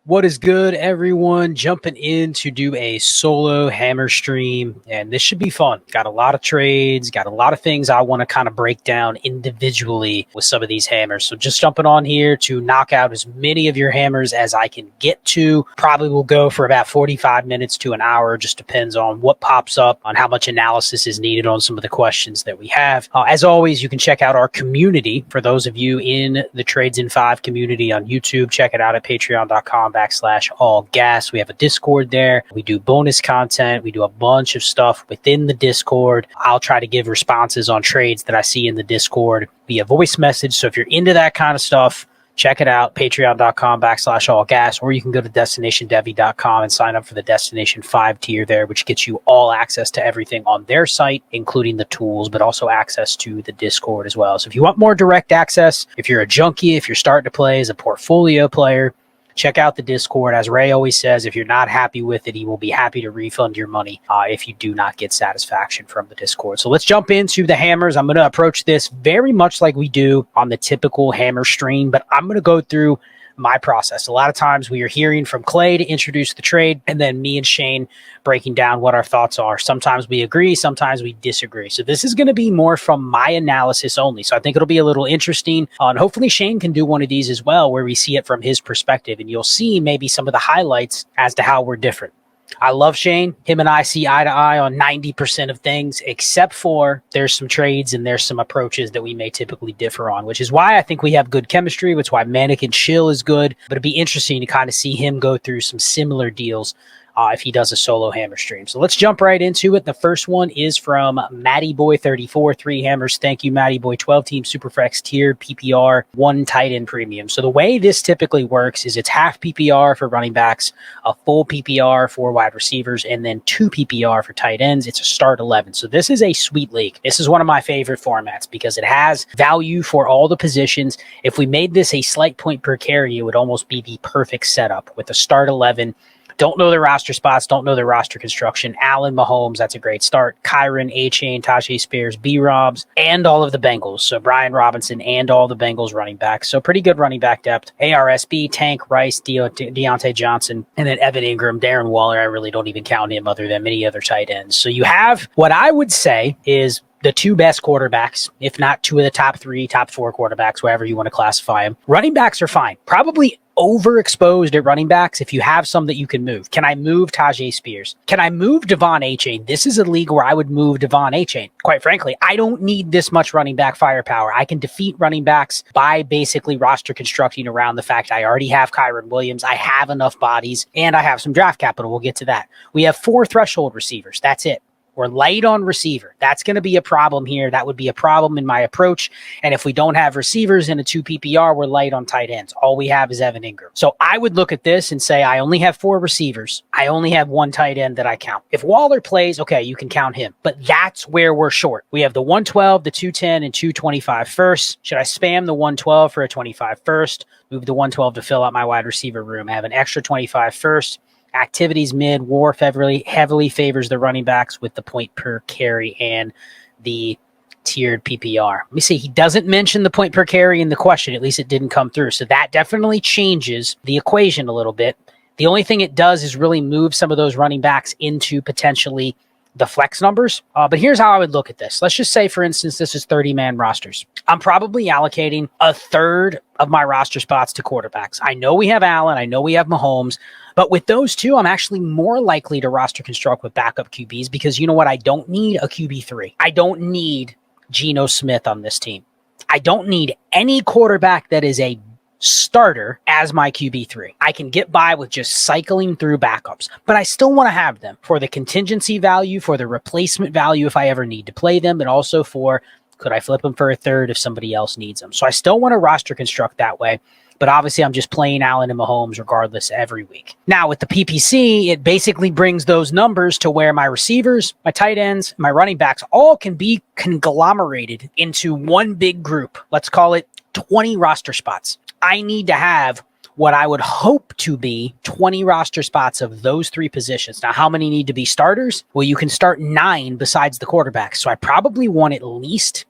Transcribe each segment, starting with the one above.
What is good, everyone? Jumping in to do a solo hammer stream, and this should be fun. Got a lot of trades, got a lot of things I want to kind of break down individually with some of these hammers. So just jumping on here to knock out as many of your hammers as I can get to. Probably will go for about 45 minutes to an hour. Just depends on what pops up, on how much analysis is needed on some of the questions that we have. As always, you can check out our community. For those of you in the Trades in 5 community on YouTube, check it out at patreon.com/allgas. We have a Discord there. We do bonus content. We do a bunch of stuff within the Discord. I'll try to give responses on trades that I see in the Discord via voice message. So if you're into that kind of stuff, check it out, patreon.com/allgas, or you can go to destinationdevi.com and sign up for the Destination 5 tier there, which gets you all access to everything on their site, including the tools, but also access to the Discord as well. So if you want more direct access, if you're a junkie, if you're starting to play as a portfolio player, check out the Discord. As Ray always says, if you're not happy with it, he will be happy to refund your money if you do not get satisfaction from the Discord. So let's jump into the hammers. I'm going to approach this very much like we do on the typical hammer stream, but I'm going to go through my process. A lot of times we are hearing from Clay to introduce the trade, and then me and Shane breaking down what our thoughts are. Sometimes we agree, sometimes we disagree. So this is going to be more from my analysis only. So I think it'll be a little interesting. And hopefully Shane can do one of these as well, where we see it from his perspective, and you'll see maybe some of the highlights as to how we're different. I love Shane. Him and I see eye to eye on 90% of things, except for there's some trades and there's some approaches that we may typically differ on, which is why I think we have good chemistry, which is why Manic and Chill is good. But it'd be interesting to kind of see him go through some similar deals if he does a solo hammer stream. So let's jump right into it. The first one is from Matty Boy 34, 3 hammers. Thank you, Matty Boy. 12-team Superflex tiered PPR, 1 tight end premium. So the way this typically works is it's half PPR for running backs, a full PPR for wide receivers, and then 2 PPR for tight ends. It's a start 11. So this is a sweet league. This is one of my favorite formats because it has value for all the positions. If we made this a slight point per carry, it would almost be the perfect setup with a start 11. Don't know the roster spots, don't know the roster construction. Allen, Mahomes, that's a great start. Kyron, A-Chain, Tajay Spears, B-Robs, and all of the Bengals. So Brian Robinson and all the Bengals running backs. So pretty good running back depth. ARSB, Tank, Rice, Deontay Johnson, and then Evan Ingram, Darren Waller. I really don't even count him other than many other tight ends. So you have what I would say is the 2 best quarterbacks, if not 2 of the top 3, top 4 quarterbacks, wherever you want to classify them. Running backs are fine. Probably overexposed at running backs if you have some that you can move. Can I move Tajay Spears? Can I move Devon A-Chain? This is a league where I would move Devon A-Chain. Quite frankly, I don't need this much running back firepower. I can defeat running backs by basically roster constructing around the fact I already have Kyron Williams, I have enough bodies, and I have some draft capital. We'll get to that. We have 4 threshold receivers. That's it. We're light on receiver. That's going to be a problem here. That would be a problem in my approach. And if we don't have receivers in a 2 PPR, we're light on tight ends. All we have is Evan Ingram. So I would look at this and say, I only have 4 receivers. I only have 1 tight end that I count. If Waller plays, okay, you can count him. But that's where we're short. We have the 112, the 210, and 225 first. Should I spam the 112 for a 25 first? Move the 112 to fill out my wide receiver room. I have an extra 25 first. Activities mid, Wharf heavily favors the running backs with the point per carry and the tiered PPR. Let me see. He doesn't mention the point per carry in the question. At least it didn't come through. So that definitely changes the equation a little bit. The only thing it does is really move some of those running backs into potentially the flex numbers. But here's how I would look at this. Let's just say, for instance, this is 30-man rosters. I'm probably allocating a third of my roster spots to quarterbacks. I know we have Allen. I know we have Mahomes. But with those 2, I'm actually more likely to roster construct with backup QBs because you know what? I don't need a QB3. I don't need Geno Smith on this team. I don't need any quarterback that is a starter as my QB3. I can get by with just cycling through backups, but I still want to have them for the contingency value, for the replacement value if I ever need to play them, but also for could I flip them for a third if somebody else needs them. So I still want to roster construct that way. But obviously, I'm just playing Allen and Mahomes regardless every week. Now, with the PPC, it basically brings those numbers to where my receivers, my tight ends, my running backs all can be conglomerated into one big group. Let's call it 20 roster spots. I need to have what I would hope to be 20 roster spots of those 3 positions. Now, how many need to be starters? Well, you can start 9 besides the quarterback. So I probably want at least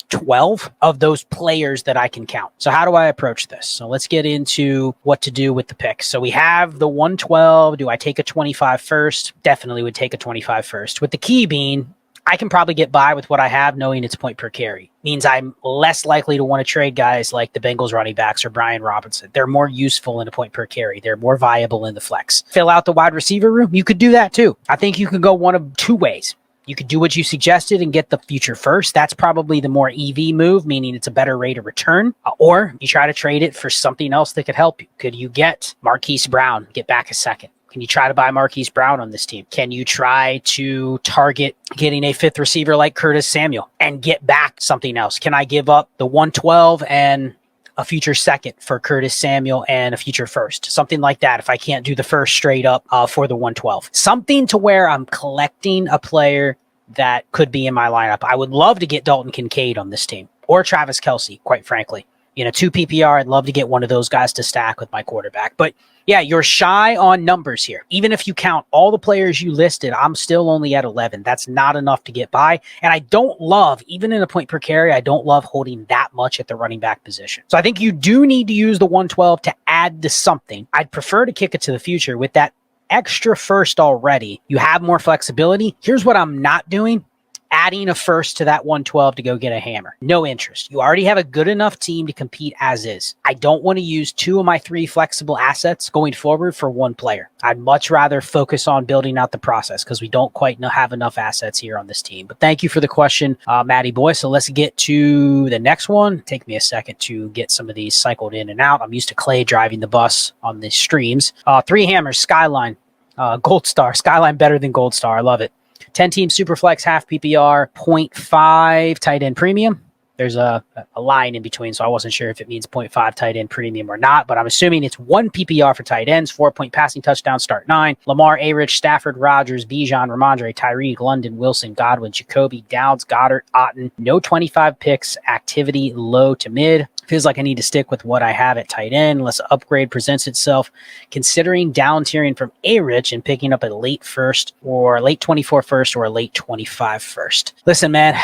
12 of those players that I can count. So how do I approach this? So let's get into what to do with the picks. So we have the 112. Do I take a 25 first? Definitely would take a 25 first. With the key being, I can probably get by with what I have knowing it's point per carry. Means I'm less likely to want to trade guys like the Bengals running backs or Brian Robinson. They're more useful in a point per carry. They're more viable in the flex. Fill out the wide receiver room. You could do that too. I think you could go one of two ways. You could do what you suggested and get the future first. That's probably the more EV move, meaning it's a better rate of return. Or you try to trade it for something else that could help you. Could you get Marquise Brown, get back a second? Can you try to buy Marquise Brown on this team? Can you try to target getting a fifth receiver like Curtis Samuel and get back something else? Can I give up the 112 and a future second for Curtis Samuel and a future first? Something like that if I can't do the first straight up for the 112. Something to where I'm collecting a player that could be in my lineup. I would love to get Dalton Kincaid on this team or Travis Kelce, quite frankly. 2 PPR, I'd love to get one of those guys to stack with my quarterback. But yeah, you're shy on numbers here. Even if you count all the players you listed, I'm still only at 11. That's not enough to get by. And I don't love, even in a point per carry, I don't love holding that much at the running back position. So I think you do need to use the 112 to add to something. I'd prefer to kick it to the future with that extra first already. You have more flexibility. Here's what I'm not doing. Adding a first to that 112 to go get a hammer. No interest. You already have a good enough team to compete as is. I don't want to use 2 of my 3 flexible assets going forward for 1 player. I'd much rather focus on building out the process because we don't quite have enough assets here on this team. But thank you for the question, Matty boy. So let's get to the next one. Take me a second to get some of these cycled in and out. I'm used to Clay driving the bus on the streams. 3 hammers, Skyline, Gold Star. Skyline better than Gold Star. I love it. 10-team Superflex, half PPR, 0.5 tight end premium. There's a line in between, so I wasn't sure if it means 0.5 tight end premium or not, but I'm assuming it's 1 PPR for tight ends, 4-point passing touchdown, start 9. Lamar, Arich, Stafford, Rodgers, Bijan, Ramondre, Tyreek, London, Wilson, Godwin, Jacoby, Downs, Goddard, Otten. No 25 picks, activity low to mid. Feels like I need to stick with what I have at tight end unless an upgrade presents itself. Considering down tiering from Arich and picking up a late first or late 24 first or a late 25 first. Listen, man,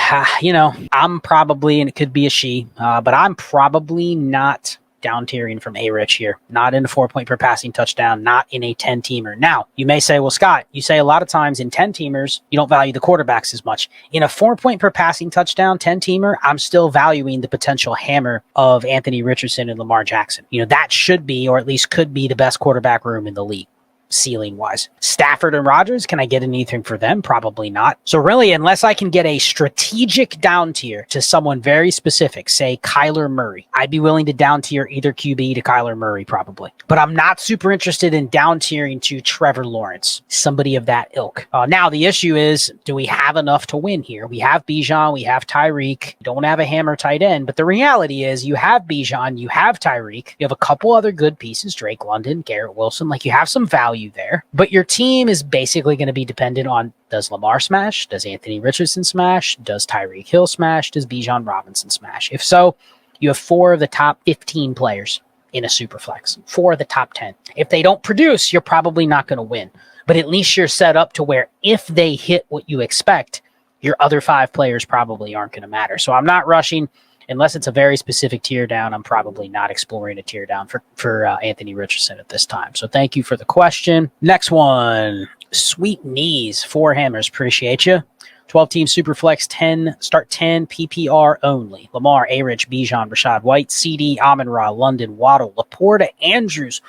I'm probably, and it could be a she, but I'm probably not down tiering from Arich here. Not in a 4-point per passing touchdown, not in a 10-teamer. Now, you may say, well, Scott, you say a lot of times in 10-teamers, you don't value the quarterbacks as much. In a 4-point per passing touchdown 10-teamer, I'm still valuing the potential hammer of Anthony Richardson and Lamar Jackson. That should be, or at least could be, the best quarterback room in the league. Ceiling wise. Stafford and Rodgers, can I get anything for them? Probably not. So really, unless I can get a strategic down tier to someone very specific, say Kyler Murray, I'd be willing to down tier either QB to Kyler Murray probably. But I'm not super interested in down tiering to Trevor Lawrence, somebody of that ilk. Now the issue is, do we have enough to win here? We have Bijan, we have Tyreek, don't have a hammer tight end, but the reality is you have Bijan, you have Tyreek, you have a couple other good pieces, Drake London, Garrett Wilson, like you have some value there, but your team is basically going to be dependent on, does Lamar smash? Does Anthony Richardson smash? Does Tyreek Hill smash? Does Bijan Robinson smash? If so, you have 4 of the top 15 players in a super flex, 4 of the top 10. If they don't produce, you're probably not going to win, but at least you're set up to where if they hit what you expect, your other 5 players probably aren't going to matter. So I'm not rushing. Unless it's a very specific tier down, I'm probably not exploring a tier down for Anthony Richardson at this time. So thank you for the question. Next one, Sweet Knees, 4 hammers. Appreciate you. 12-team Superflex, 10, start 10, PPR only. Lamar, Arich, Bijan, Rashad White, CD, Amon-Ra, London, Waddle, Laporta, Andrews.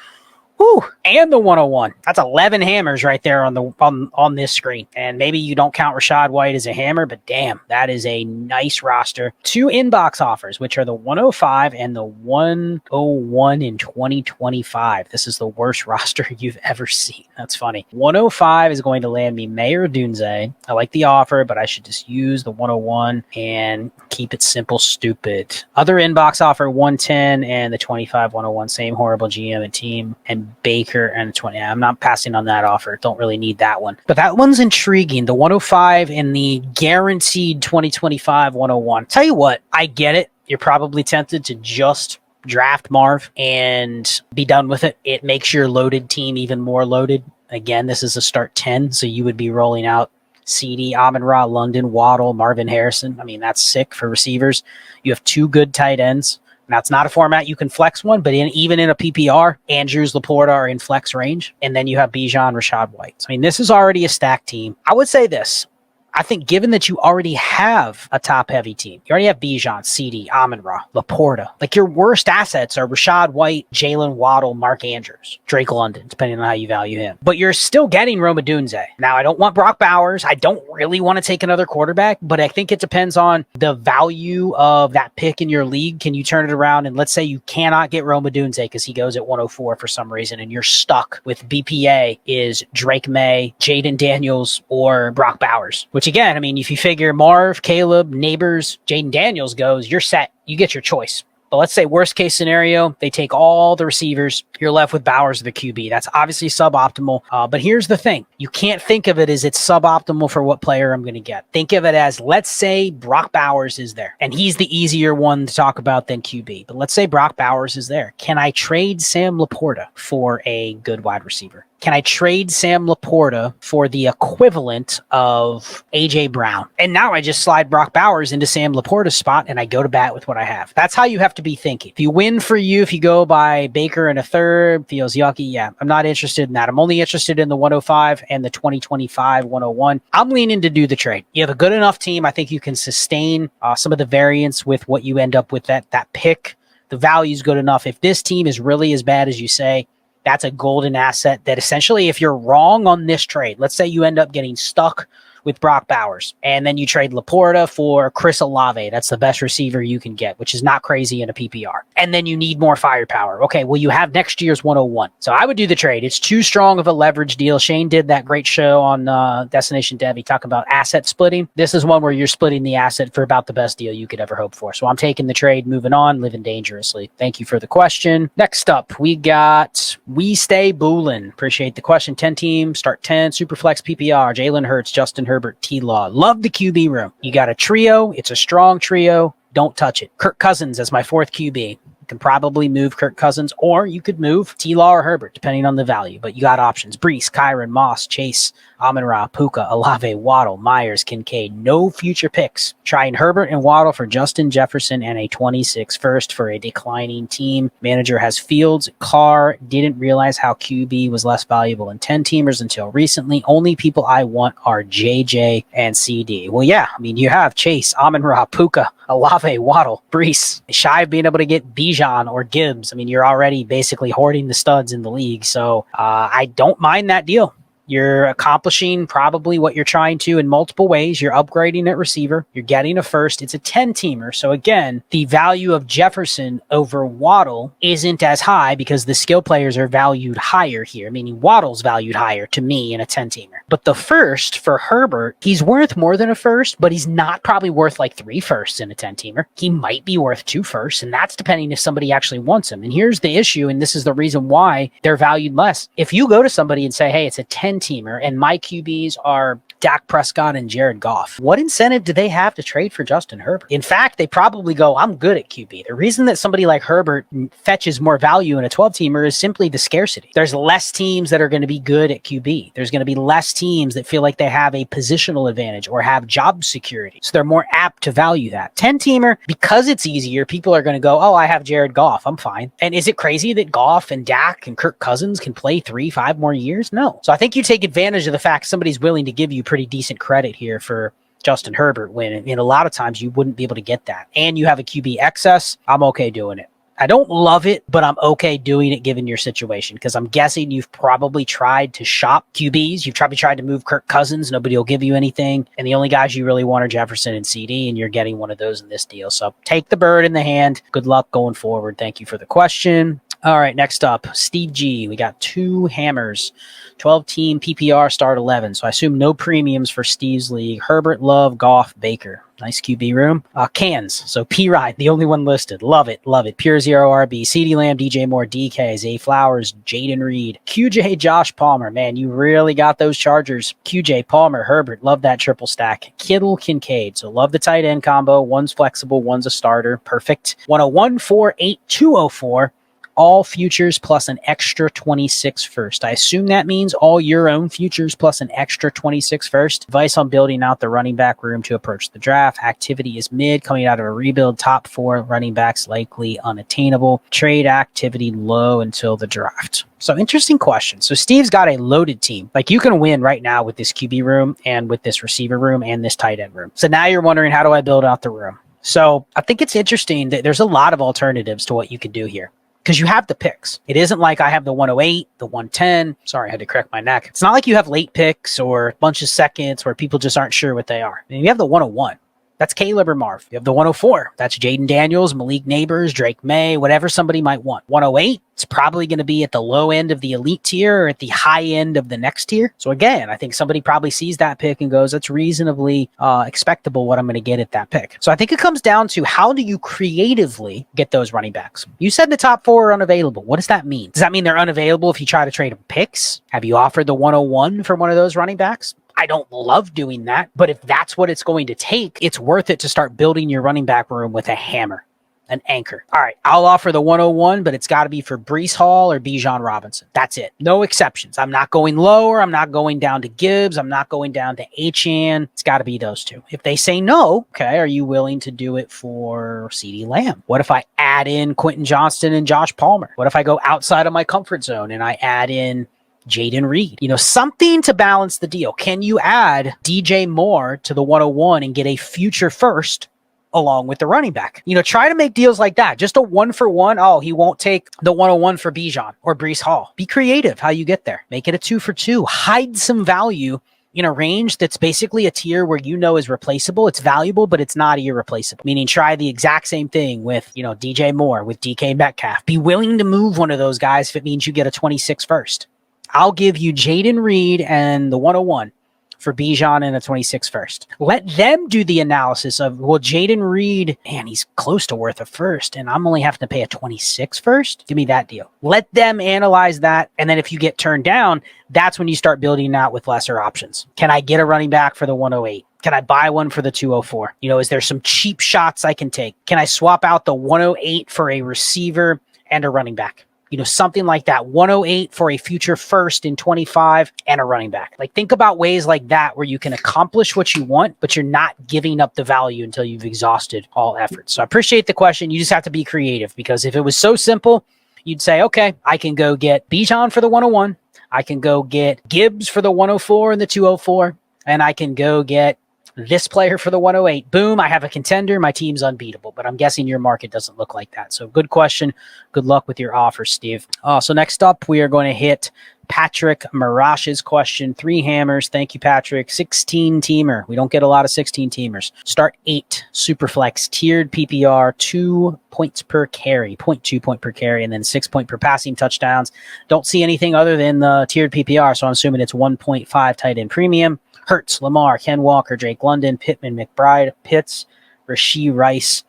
Whew, and the 101. That's 11 hammers right there on this screen. And maybe you don't count Rashad White as a hammer, but damn, that is a nice roster. 2 inbox offers, which are the 105 and the 101 in 2025. This is the worst roster you've ever seen. That's funny. 105 is going to land me Mayor Dunze. I like the offer, but I should just use the 101 and keep it simple, stupid. Other inbox offer, 110 and the 25 101. Same horrible GM and team. And Baker and 20. I'm not passing on that offer. Don't really need that one. But that one's intriguing. The 105 and the guaranteed 2025 101. Tell you what, I get it. You're probably tempted to just draft Marv and be done with it. It makes your loaded team even more loaded. Again, this is a start 10, so you would be rolling out CD, Amon-Ra, London, Waddle, Marvin Harrison. I mean, that's sick for receivers. You have 2 good tight ends. Now, it's not a format you can flex one, but even in a PPR, Andrews, Laporta are in flex range. And then you have Bijan, Rashad White. So, I mean, this is already a stacked team. I would say this. I think given that you already have a top-heavy team, you already have Bijan, CD, Amon-Ra, Laporta. Like, your worst assets are Rashad White, Jalen Waddle, Mark Andrews, Drake London, depending on how you value him. But you're still getting Rome Odunze. Now, I don't want Brock Bowers. I don't really want to take another quarterback, but I think it depends on the value of that pick in your league. Can you turn it around? And let's say you cannot get Rome Odunze because he goes at 104 for some reason, and you're stuck with BPA is Drake May, Jaden Daniels, or Brock Bowers, which again, I mean, if you figure Marv, Caleb, Neighbors, Jaden Daniels goes, you're set. You get your choice. But let's say worst case scenario, they take all the receivers. You're left with Bowers or the QB. That's obviously suboptimal. But here's the thing. You can't think of it as it's suboptimal for what player I'm going to get. Think of it as, let's say Brock Bowers is there. And he's the easier one to talk about than QB. But let's say Brock Bowers is there. Can I trade Sam Laporta for a good wide receiver? Can I trade Sam Laporta for the equivalent of A.J. Brown? And now I just slide Brock Bowers into Sam Laporta's spot and I go to bat with what I have. That's how you have to be thinking. If you win for you, if you go by Baker and a third, feels yucky. Yeah, I'm not interested in that. I'm only interested in the 105 and the 2025 101. I'm leaning to do the trade. You have a good enough team. I think you can sustain some of the variance with what you end up with that pick. The value is good enough. If this team is really as bad as you say, that's a golden asset that essentially, if you're wrong on this trade, let's say you end up getting stuck with Brock Bowers, and then you trade Laporta for Chris Olave. That's the best receiver you can get, which is not crazy in a PPR. And then you need more firepower. Okay, well, you have next year's 101. So I would do the trade. It's too strong of a leverage deal. Shane did that great show on Destination Dev. He talked about asset splitting. This is one where you're splitting the asset for about the best deal you could ever hope for. So I'm taking the trade, moving on, living dangerously. Thank you for the question. Next up, we got We Stay Boolin. Appreciate the question. 10 team, start 10, Superflex PPR, Jalen Hurts, Justin Herbert, T-Law. Love the QB room. You got a trio. It's a strong trio. Don't touch it. Kirk Cousins as my 4th QB. You can probably move Kirk Cousins, or you could move T-Law or Herbert, depending on the value. But you got options. Brees, Kyron, Moss, Chase, Amon-Ra, Puka, Olave, Waddle, Myers, Kincaid. No future picks. Trying Herbert and Waddle for Justin Jefferson and a 26 first for a declining team. Manager has Fields, Carr. Didn't realize how QB was less valuable in 10-teamers until recently. Only people I want are JJ and CD. Well, yeah. I mean, you have Chase, Amon-Ra, Puka, Olave, Waddle, Brees. Shy of being able to get Bijan or Gibbs. I mean, you're already basically hoarding the studs in the league. So I don't mind that deal. You're accomplishing probably what you're trying to in multiple ways. You're upgrading at receiver. You're getting a first. It's a 10-teamer. So again, the value of Jefferson over Waddle isn't as high because the skill players are valued higher here, meaning Waddle's valued higher to me in a 10-teamer. But the first for Herbert, he's worth more than a first, but he's not probably worth like 3 firsts in a 10-teamer. He might be worth 2 firsts, and that's depending if somebody actually wants him. And here's the issue, and this is the reason why they're valued less. If you go to somebody and say, hey, it's a 10-teamer, and my QBs are Dak Prescott and Jared Goff, what incentive do they have to trade for Justin Herbert? In fact, they probably go, I'm good at QB. The reason that somebody like Herbert fetches more value in a 12-teamer is simply the scarcity. There's less teams that are going to be good at QB. There's going to be less teams that feel like they have a positional advantage or have job security. So they're more apt to value that. 10-teamer, because it's easier, people are going to go, oh, I have Jared Goff. I'm fine. And is it crazy that Goff and Dak and Kirk Cousins can play 3-5 more years? No. So I think you take advantage of the fact somebody's willing to give you pretty decent credit here for Justin Herbert when in a lot of times you wouldn't be able to get that. And you have a QB excess. I'm okay doing it. I don't love it, but I'm okay doing it given your situation because I'm guessing you've probably tried to shop QBs. You've probably tried to move Kirk Cousins. Nobody will give you anything. And the only guys you really want are Jefferson and CD, and you're getting one of those in this deal. So take the bird in the hand. Good luck going forward. Thank you for the question. All right, next up, Steve G. We got 2 hammers, 12-team PPR start 11. So I assume no premiums for Steve's league. Herbert, Love, Goff, Baker. Nice QB room. Cans. So P-Ride, the only one listed. Love it. Love it. Pure Zero RB. CeeDee Lamb, DJ Moore, DK, Zay Flowers, Jaden Reed. QJ, Josh Palmer. Man, you really got those Chargers. QJ, Palmer, Herbert. Love that triple stack. Kittle, Kincaid. So love the tight end combo. One's flexible. One's a starter. Perfect. 101, 4, 8, 204. all futures plus an extra 26 first. I assume that means all your own futures plus an extra 26 first. Advice on building out the running back room to approach the draft. Activity is mid, coming out of a rebuild. Top 4 running backs likely unattainable. Trade activity low until the draft. So interesting question. So Steve's got a loaded team. Like, you can win right now with this QB room and with this receiver room and this tight end room. So now you're wondering, how do I build out the room? So I think it's interesting that there's a lot of alternatives to what you could do here, because you have the picks. It isn't like I have the 108, the 110. Sorry, I had to correct my neck. It's not like you have late picks or a bunch of seconds where people just aren't sure what they are. I mean, you have the 101. That's Caleb or Marv. You have the 104. That's Jaden Daniels, Malik Neighbors, Drake May, whatever somebody might want. 108, it's probably going to be at the low end of the elite tier or at the high end of the next tier. So again, I think somebody probably sees that pick and goes, that's reasonably expectable what I'm going to get at that pick. So I think it comes down to, how do you creatively get those running backs? You said the top 4 are unavailable. What does that mean? Does that mean they're unavailable if you try to trade picks? Have you offered the 101 for one of those running backs? I don't love doing that, but if that's what it's going to take, it's worth it to start building your running back room with a hammer, an anchor. All right, I'll offer the 101, but it's got to be for Breece Hall or Bijan Robinson. That's it. No exceptions. I'm not going lower. I'm not going down to Gibbs. I'm not going down to Achane. It's got to be those 2. If they say no, okay, are you willing to do it for CeeDee Lamb? What if I add in Quentin Johnston and Josh Palmer? What if I go outside of my comfort zone and I add in Jaden Reed? Something to balance the deal. Can you add DJ Moore to the 101 and get a future first along with the running back? Try to make deals like that. Just a 1-for-1. Oh, he won't take the 101 for Bijan or Breece Hall. Be creative how you get there. Make it a 2-for-2. Hide some value in a range that's basically a tier where is replaceable. It's valuable, but it's not irreplaceable. Meaning, try the exact same thing with, DJ Moore, with DK Metcalf. Be willing to move one of those guys if it means you get a 26 first. I'll give you Jaden Reed and the 101 for Bijan and a 26 first. Let them do the analysis of, well, Jaden Reed, man, he's close to worth a first, and I'm only having to pay a 26 first. Give me that deal. Let them analyze that, and then if you get turned down, that's when you start building out with lesser options. Can I get a running back for the 108? Can I buy one for the 204? Is there some cheap shots I can take? Can I swap out the 108 for a receiver and a running back? Something like that. 108 for a future first in 25 and a running back. Like, think about ways like that where you can accomplish what you want, but you're not giving up the value until you've exhausted all efforts. So I appreciate the question. You just have to be creative, because if it was so simple, you'd say, okay, I can go get Bijan for the 101. I can go get Gibbs for the 104 and the 204. And I can go get this player for the 108. Boom, I have a contender. My team's unbeatable. But I'm guessing your market doesn't look like that. So good question. Good luck with your offer, Steve. So next up, we are going to hit Patrick Marash's question. 3 hammers. Thank you, Patrick. 16-teamer. We don't get a lot of 16-teamers. Start 8. Superflex. Tiered PPR. 2 points per carry. 0.2 point per carry. And then 6 point per passing touchdowns. Don't see anything other than the tiered PPR. So I'm assuming it's 1.5 tight end premium. Hurts, Lamar, Ken Walker, Drake London, Pittman, McBride, Pitts, Rashee Rice,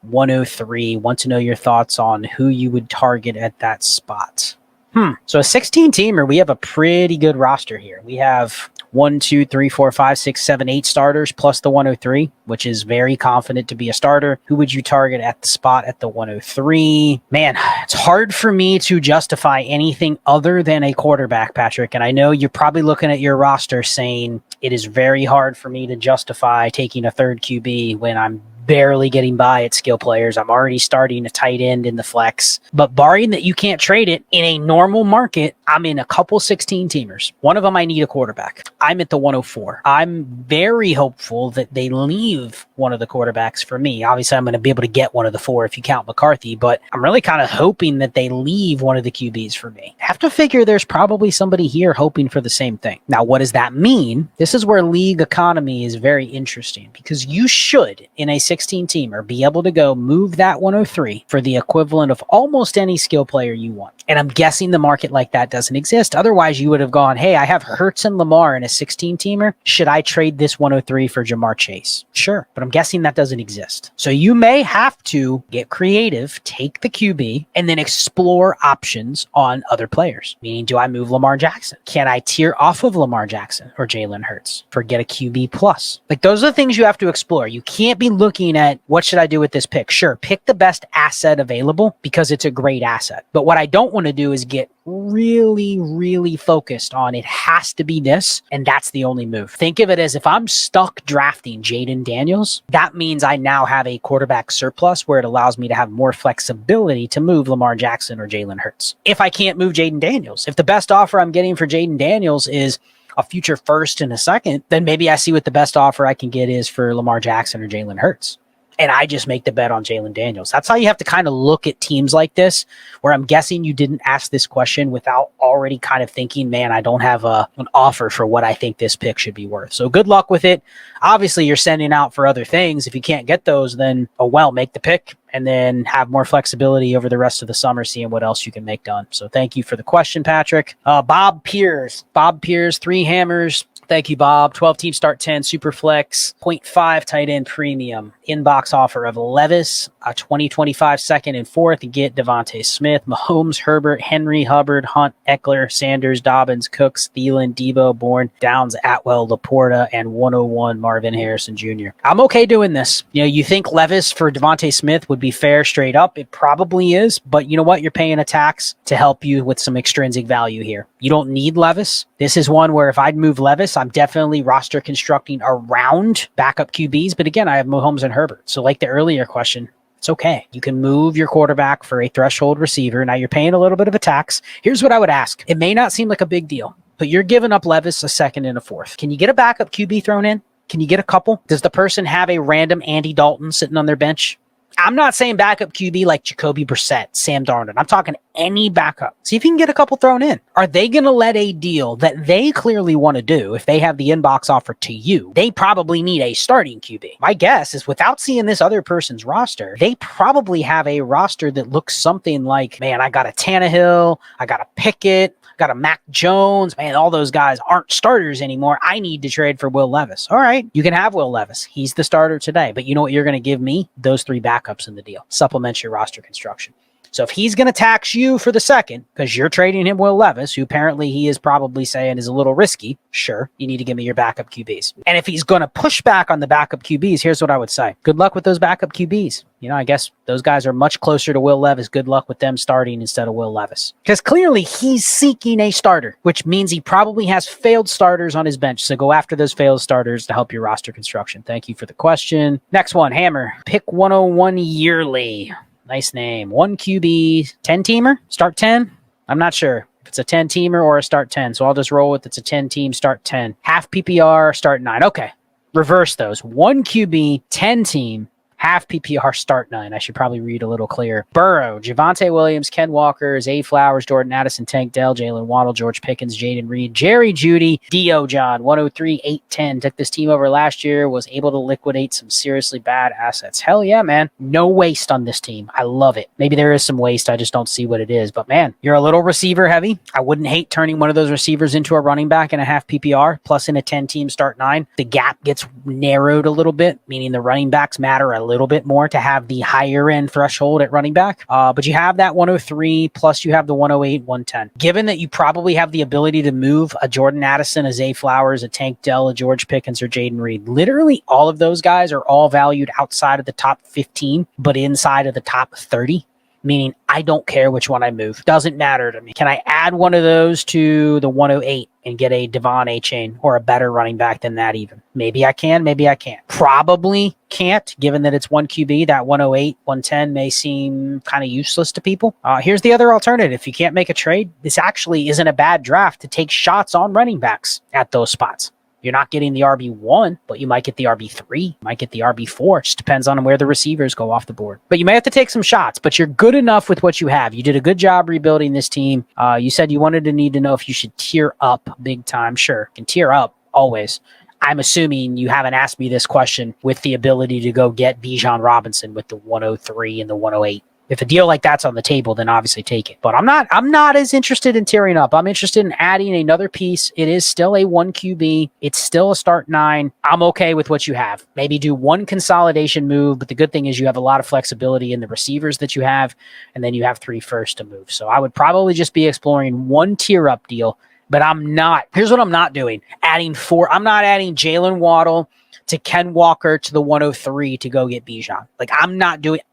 103. Want to know your thoughts on who you would target at that spot. So a 16-teamer, we have a pretty good roster here. We have 1, 2, 3, 4, 5, 6, 7, 8 starters plus the 103, which is very confident to be a starter. Who would you target at the spot at the 103? Man, it's hard for me to justify anything other than a quarterback, Patrick. And I know you're probably looking at your roster saying it is very hard for me to justify taking a third QB when I'm barely getting by at skill players. I'm already starting a tight end in the flex. But barring that you can't trade it, in a normal market, I'm in a couple 16-teamers. One of them, I need a quarterback. I'm at the 104. I'm very hopeful that they leave one of the quarterbacks for me. Obviously, I'm going to be able to get one of the 4 if you count McCarthy, but I'm really kind of hoping that they leave one of the QBs for me. I have to figure there's probably somebody here hoping for the same thing. Now, what does that mean? This is where league economy is very interesting, because you should, in a 16-teamer, be able to go move that 103 for the equivalent of almost any skill player you want. And I'm guessing the market like that doesn't exist. Otherwise, you would have gone, hey, I have Hurts and Lamar in a 16-teamer. Should I trade this 103 for Jamar Chase? Sure, but I'm guessing that doesn't exist. So you may have to get creative, take the QB, and then explore options on other players. Meaning, do I move Lamar Jackson? Can I tier off of Lamar Jackson or Jalen Hurts for get a QB plus? Like, those are the things you have to explore. You can't be looking looking at what should I do with this pick? Sure, pick the best asset available because it's a great asset. But what I don't want to do is get really focused on it has to be this, and that's the only move. Think of it as if I'm stuck drafting Jaden Daniels, that means I now have a quarterback surplus where it allows me to have more flexibility to move Lamar Jackson or Jalen Hurts. If I can't move Jaden Daniels, if the best offer I'm getting for Jaden Daniels is a future first and a second, then maybe I see what the best offer I can get is for Lamar Jackson or Jalen Hurts. And I just make the bet on Jalen Daniels. That's how you have to kind of look at teams like this, where I'm guessing you didn't ask this question without already kind of thinking, man, I don't have an offer for what I think this pick should be worth. So good luck with it. Obviously, you're sending out for other things. If you can't get those, then, oh well, make the pick and then have more flexibility over the rest of the summer, seeing what else you can make done. So thank you for the question, Patrick. Bob Pierce, 3 hammers. Thank you, Bob. 12 team start 10, super flex, 0.5 tight end premium. Inbox offer of Levis, a 2025 second and fourth. Get Devonta Smith, Mahomes, Herbert, Henry, Hubbard, Hunt, Eckler, Sanders, Dobbins, Cooks, Thielen, Debo, Bourne, Downs, Atwell, Laporta, and 101 Marvin Harrison Jr. I'm okay doing this. You know, you think Levis for Devonta Smith would be fair straight up. It probably is, but you know what? You're paying a tax to help you with some extrinsic value here. You don't need Levis. This is one where if I'd move Levis, I'm definitely roster constructing around backup QBs. But again, I have Mahomes and Herbert. So like the earlier question, it's okay. You can move your quarterback for a threshold receiver. Now you're paying a little bit of a tax. Here's what I would ask. It may not seem like a big deal, but you're giving up Levis a second and a fourth. Can you get a backup QB thrown in? Can you get a couple? Does the person have a random Andy Dalton sitting on their bench? I'm not saying backup QB like Jacoby Brissett, Sam Darnold. I'm talking any backup. See if you can get a couple thrown in. Are they going to let a deal that they clearly want to do if they have the inbox offer to you? They probably need a starting QB. My guess is without seeing this other person's roster, they probably have a roster that looks something like, man, I got a Tannehill, I got a Pickett, got a Mac Jones. Man, all those guys aren't starters anymore. I need to trade for Will Levis. All right, you can have Will Levis. He's the starter today. But you know what you're going to give me? Those 3 backups in the deal. Supplement your roster construction. So if he's going to tax you for the second, because you're trading him Will Levis, who apparently he is probably saying is a little risky, sure, you need to give me your backup QBs. And if he's going to push back on the backup QBs, here's what I would say. Good luck with those backup QBs. You know, I guess those guys are much closer to Will Levis. Good luck with them starting instead of Will Levis. Because clearly he's seeking a starter, which means he probably has failed starters on his bench. So go after those failed starters to help your roster construction. Thank you for the question. Next one, Hammer. Pick 101 yearly. Nice name. 1 QB, 10-teamer, start 10. I'm not sure if it's a 10-teamer or a start 10, so I'll just roll with it's a 10-team, start 10. Half PPR, start 9. Okay, reverse those. 1 QB, 10-team, half PPR, start 9. I should probably read a little clearer. Burrow, Javonte Williams, Ken Walker, Zay Flowers, Jordan Addison, Tank Dell, Jalen Waddle, George Pickens, Jaden Reed, Jerry Jeudy, Dio John, 103, 810. Took this team over last year, was able to liquidate some seriously bad assets. Hell yeah, man. No waste on this team. I love it. Maybe there is some waste. I just don't see what it is. But man, you're a little receiver heavy. I wouldn't hate turning one of those receivers into a running back in a half PPR, plus in a 10-team start 9. The gap gets narrowed a little bit, meaning the running backs matter a little bit more to have the higher end threshold at running back. But you have that 103 plus you have the 108, 110. Given that you probably have the ability to move a Jordan Addison, a Zay Flowers, a Tank Dell, a George Pickens, or Jaden Reed, literally all of those guys are all valued outside of the top 15, but inside of the top 30. Meaning I don't care which one I move. Doesn't matter to me. Can I add one of those to the 108 and get a Devon A-Chain or a better running back than that even? Maybe I can, maybe I can't. Probably can't, given that it's 1 QB. That 108, 110 may seem kind of useless to people. Here's the other alternative. If you can't make a trade, this actually isn't a bad draft to take shots on running backs at those spots. You're not getting the RB1, but you might get the RB3, you might get the RB4. It just depends on where the receivers go off the board. But you may have to take some shots, but you're good enough with what you have. You did a good job rebuilding this team. You said you wanted to need to know if you should tier up big time. Sure, you can tier up always. I'm assuming you haven't asked me this question with the ability to go get Bijan Robinson with the 103 and the 108. If a deal like that's on the table, then obviously take it. But I'm not as interested in tearing up. I'm interested in adding another piece. It is still a 1 QB. It's still a start 9. I'm okay with what you have. Maybe do one consolidation move, but the good thing is you have a lot of flexibility in the receivers that you have, and then you have 3 firsts to move. So I would probably just be exploring one tier up deal, but here's what I'm not doing. I'm not adding Jalen Waddle to Ken Walker to the 103 to go get Bijan. Like,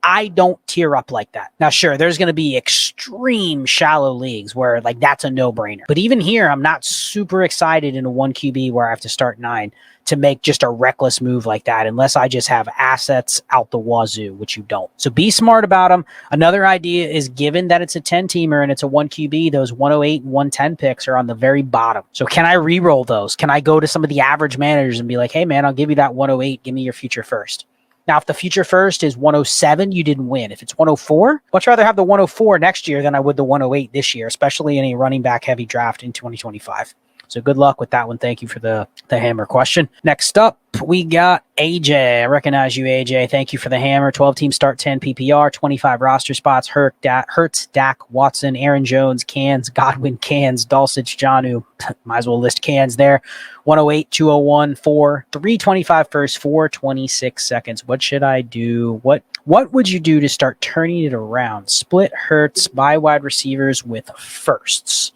I don't tier up like that. Now, sure, there's going to be extreme shallow leagues where like that's a no-brainer. But even here, I'm not super excited in a 1 QB where I have to start 9 to make just a reckless move like that unless I just have assets out the wazoo, which you don't. So be smart about them. Another idea is, given that it's a 10-teamer and it's a 1 QB, those 108 and 110 picks are on the very bottom. So can I re-roll those? Can I go to some of the average managers and be like, hey man, I'll give you that 108, give me your future first. Now, if the future first is 107, you didn't win. If it's 104, much rather have the 104 next year than I would the 108 this year, especially in a running back heavy draft in 2025. So good luck with that one. Thank you for the hammer question. Next up, we got AJ. I recognize you, AJ. Thank you for the hammer. 12-team start, 10 PPR, 25 roster spots. Hurts, Dak, Watson, Aaron Jones, Cans, Godwin, Cans, Dulcich, Jonnu. Might as well list Cans there. 108, 201, 4, 325 first, 426 seconds. What should I do? What would you do to start turning it around? Split Hurts, buy wide receivers with firsts.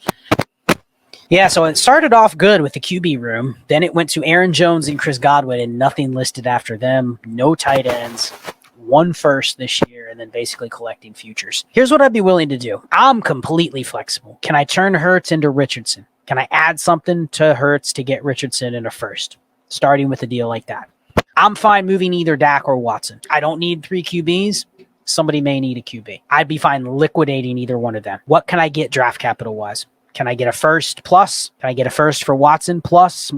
Yeah, so it started off good with the QB room. Then it went to Aaron Jones and Chris Godwin and nothing listed after them. No tight ends. 1 first this year, and then basically collecting futures. Here's what I'd be willing to do. I'm completely flexible. Can I turn Hurts into Richardson? Can I add something to Hurts to get Richardson in a first? Starting with a deal like that. I'm fine moving either Dak or Watson. I don't need 3 QBs. Somebody may need a QB. I'd be fine liquidating either one of them. What can I get draft capital-wise? Can I get a first plus? Can I get a first for Watson plus?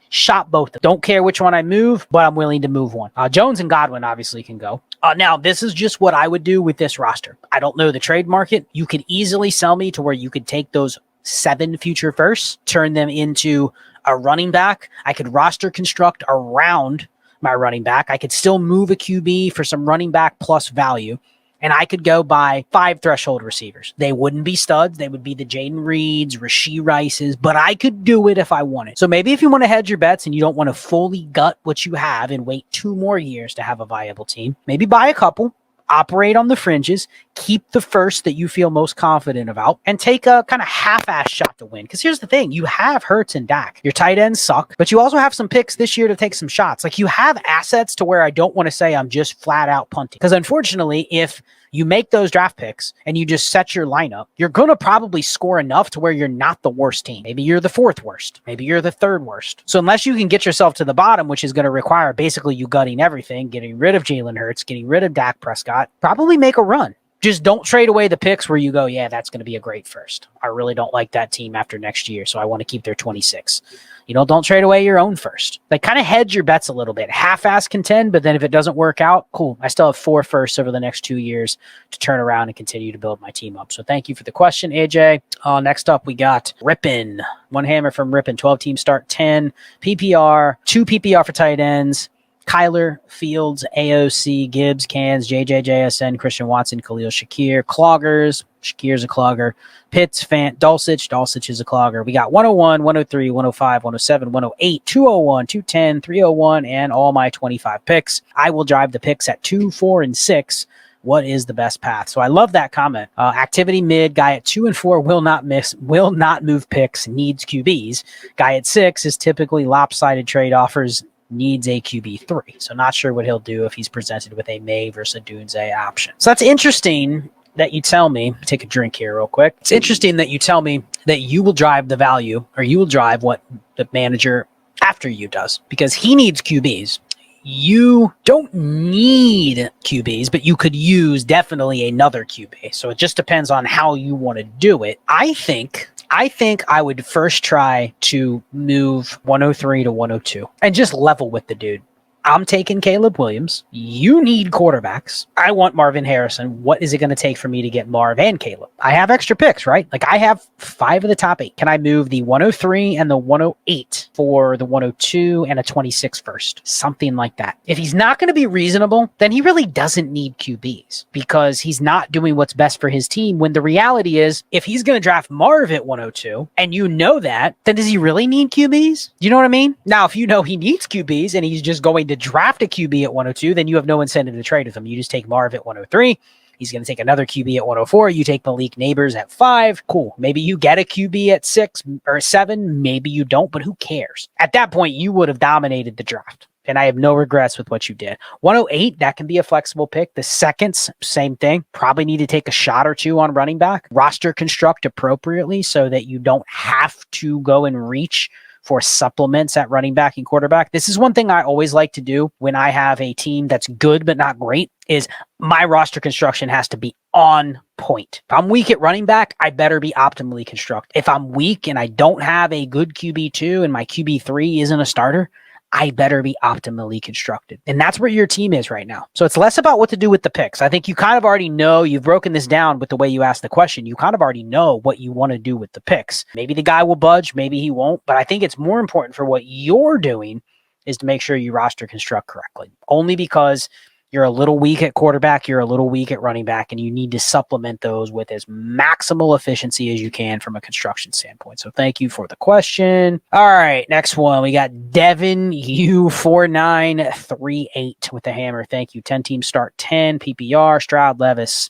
Shop both. Don't care which one I move, but I'm willing to move one. Jones and Godwin obviously can go. Now, this is just what I would do with this roster. I don't know the trade market. You could easily sell me to where you could take those 7 future firsts, turn them into a running back. I could roster construct around my running back. I could still move a QB for some running back plus value. And I could go buy 5 threshold receivers. They wouldn't be studs. They would be the Jaden Reeds, Rashee Rices, but I could do it if I wanted. So maybe if you want to hedge your bets and you don't want to fully gut what you have and wait 2 more years to have a viable team, maybe buy a couple, operate on the fringes, keep the first that you feel most confident about, and take a kind of half-ass shot to win. Because here's the thing. You have Hurts and Dak. Your tight ends suck, but you also have some picks this year to take some shots. Like, you have assets to where I don't want to say I'm just flat-out punting. Because unfortunately, if you make those draft picks and you just set your lineup, you're going to probably score enough to where you're not the worst team. Maybe you're the 4th worst. Maybe you're the 3rd worst. So unless you can get yourself to the bottom, which is going to require basically you gutting everything, getting rid of Jalen Hurts, getting rid of Dak Prescott, probably make a run. Just don't trade away the picks where you go, yeah, that's going to be a great first. I really don't like that team after next year, so I want to keep their 26. Don't trade away your own first. Like, kind of hedge your bets a little bit. Half-ass contend, but then if it doesn't work out, cool. I still have 4 firsts over the next 2 years to turn around and continue to build my team up. So thank you for the question, AJ. Next up, we got Rippin. 1 hammer from Rippin. 12-team start, 10 PPR, 2 PPR for tight ends. Kyler, Fields, AOC, Gibbs, Cans, JJ, JSN, Christian Watson, Khalil Shakir, Cloggers. Shakir's a clogger. Pitts, Dulcich is a clogger. We got 101, 103, 105, 107, 108, 201, 210, 301, and all my 25 picks. I will drive the picks at 2, 4, and 6. What is the best path? So I love that comment. Activity mid, guy at 2 and 4 will not move picks, needs QBs. Guy at 6 is typically lopsided trade offers, needs a QB3. So not sure what he'll do if he's presented with a May versus a Dunze option. So that's interesting that you tell me, take a drink here real quick. It's interesting that you tell me that you will drive the value, or you will drive what the manager after you does, because he needs QBs. You don't need QBs, but you could use definitely another QB. So it just depends on how you want to do it. I think I would first try to move 103 to 102 and just level with the dude. I'm taking Caleb Williams. You need quarterbacks. I want Marvin Harrison. What is it going to take for me to get Marv and Caleb? I have extra picks, right? Like, I have 5 of the top 8. Can I move the 103 and the 108 for the 102 and a 26 first? Something like that. If he's not going to be reasonable, then he really doesn't need QBs because he's not doing what's best for his team, when the reality is, if he's going to draft Marv at 102 and you know that, then does he really need QBs? You know what I mean? Now, if you know he needs QBs and he's just going to draft a QB at 102, then you have no incentive to trade with him. You just take Marv at 103. He's going to take another QB at 104. You take Malik Neighbors at 5. Cool. Maybe you get a QB at 6 or 7. Maybe you don't, but who cares? At that point, you would have dominated the draft. And I have no regrets with what you did. 108, that can be a flexible pick. The seconds, same thing. Probably need to take a shot or two on running back. Roster construct appropriately so that you don't have to go and reach for supplements at running back and quarterback. This is one thing I always like to do when I have a team that's good but not great, is my roster construction has to be on point. If I'm weak at running back, I better be optimally constructed. If I'm weak and I don't have a good QB2 and my QB3 isn't a starter, I better be optimally constructed. And that's where your team is right now. So it's less about what to do with the picks. I think you kind of already know, you've broken this down with the way you asked the question. You kind of already know what you want to do with the picks. Maybe the guy will budge, maybe he won't, but I think it's more important for what you're doing is to make sure you roster construct correctly. Only because you're a little weak at quarterback, you're a little weak at running back, and you need to supplement those with as maximal efficiency as you can from a construction standpoint. So thank you for the question. All right, next one. We got Devin U4938 with the hammer. Thank you. 10 teams start 10, PPR, Stroud, Levis,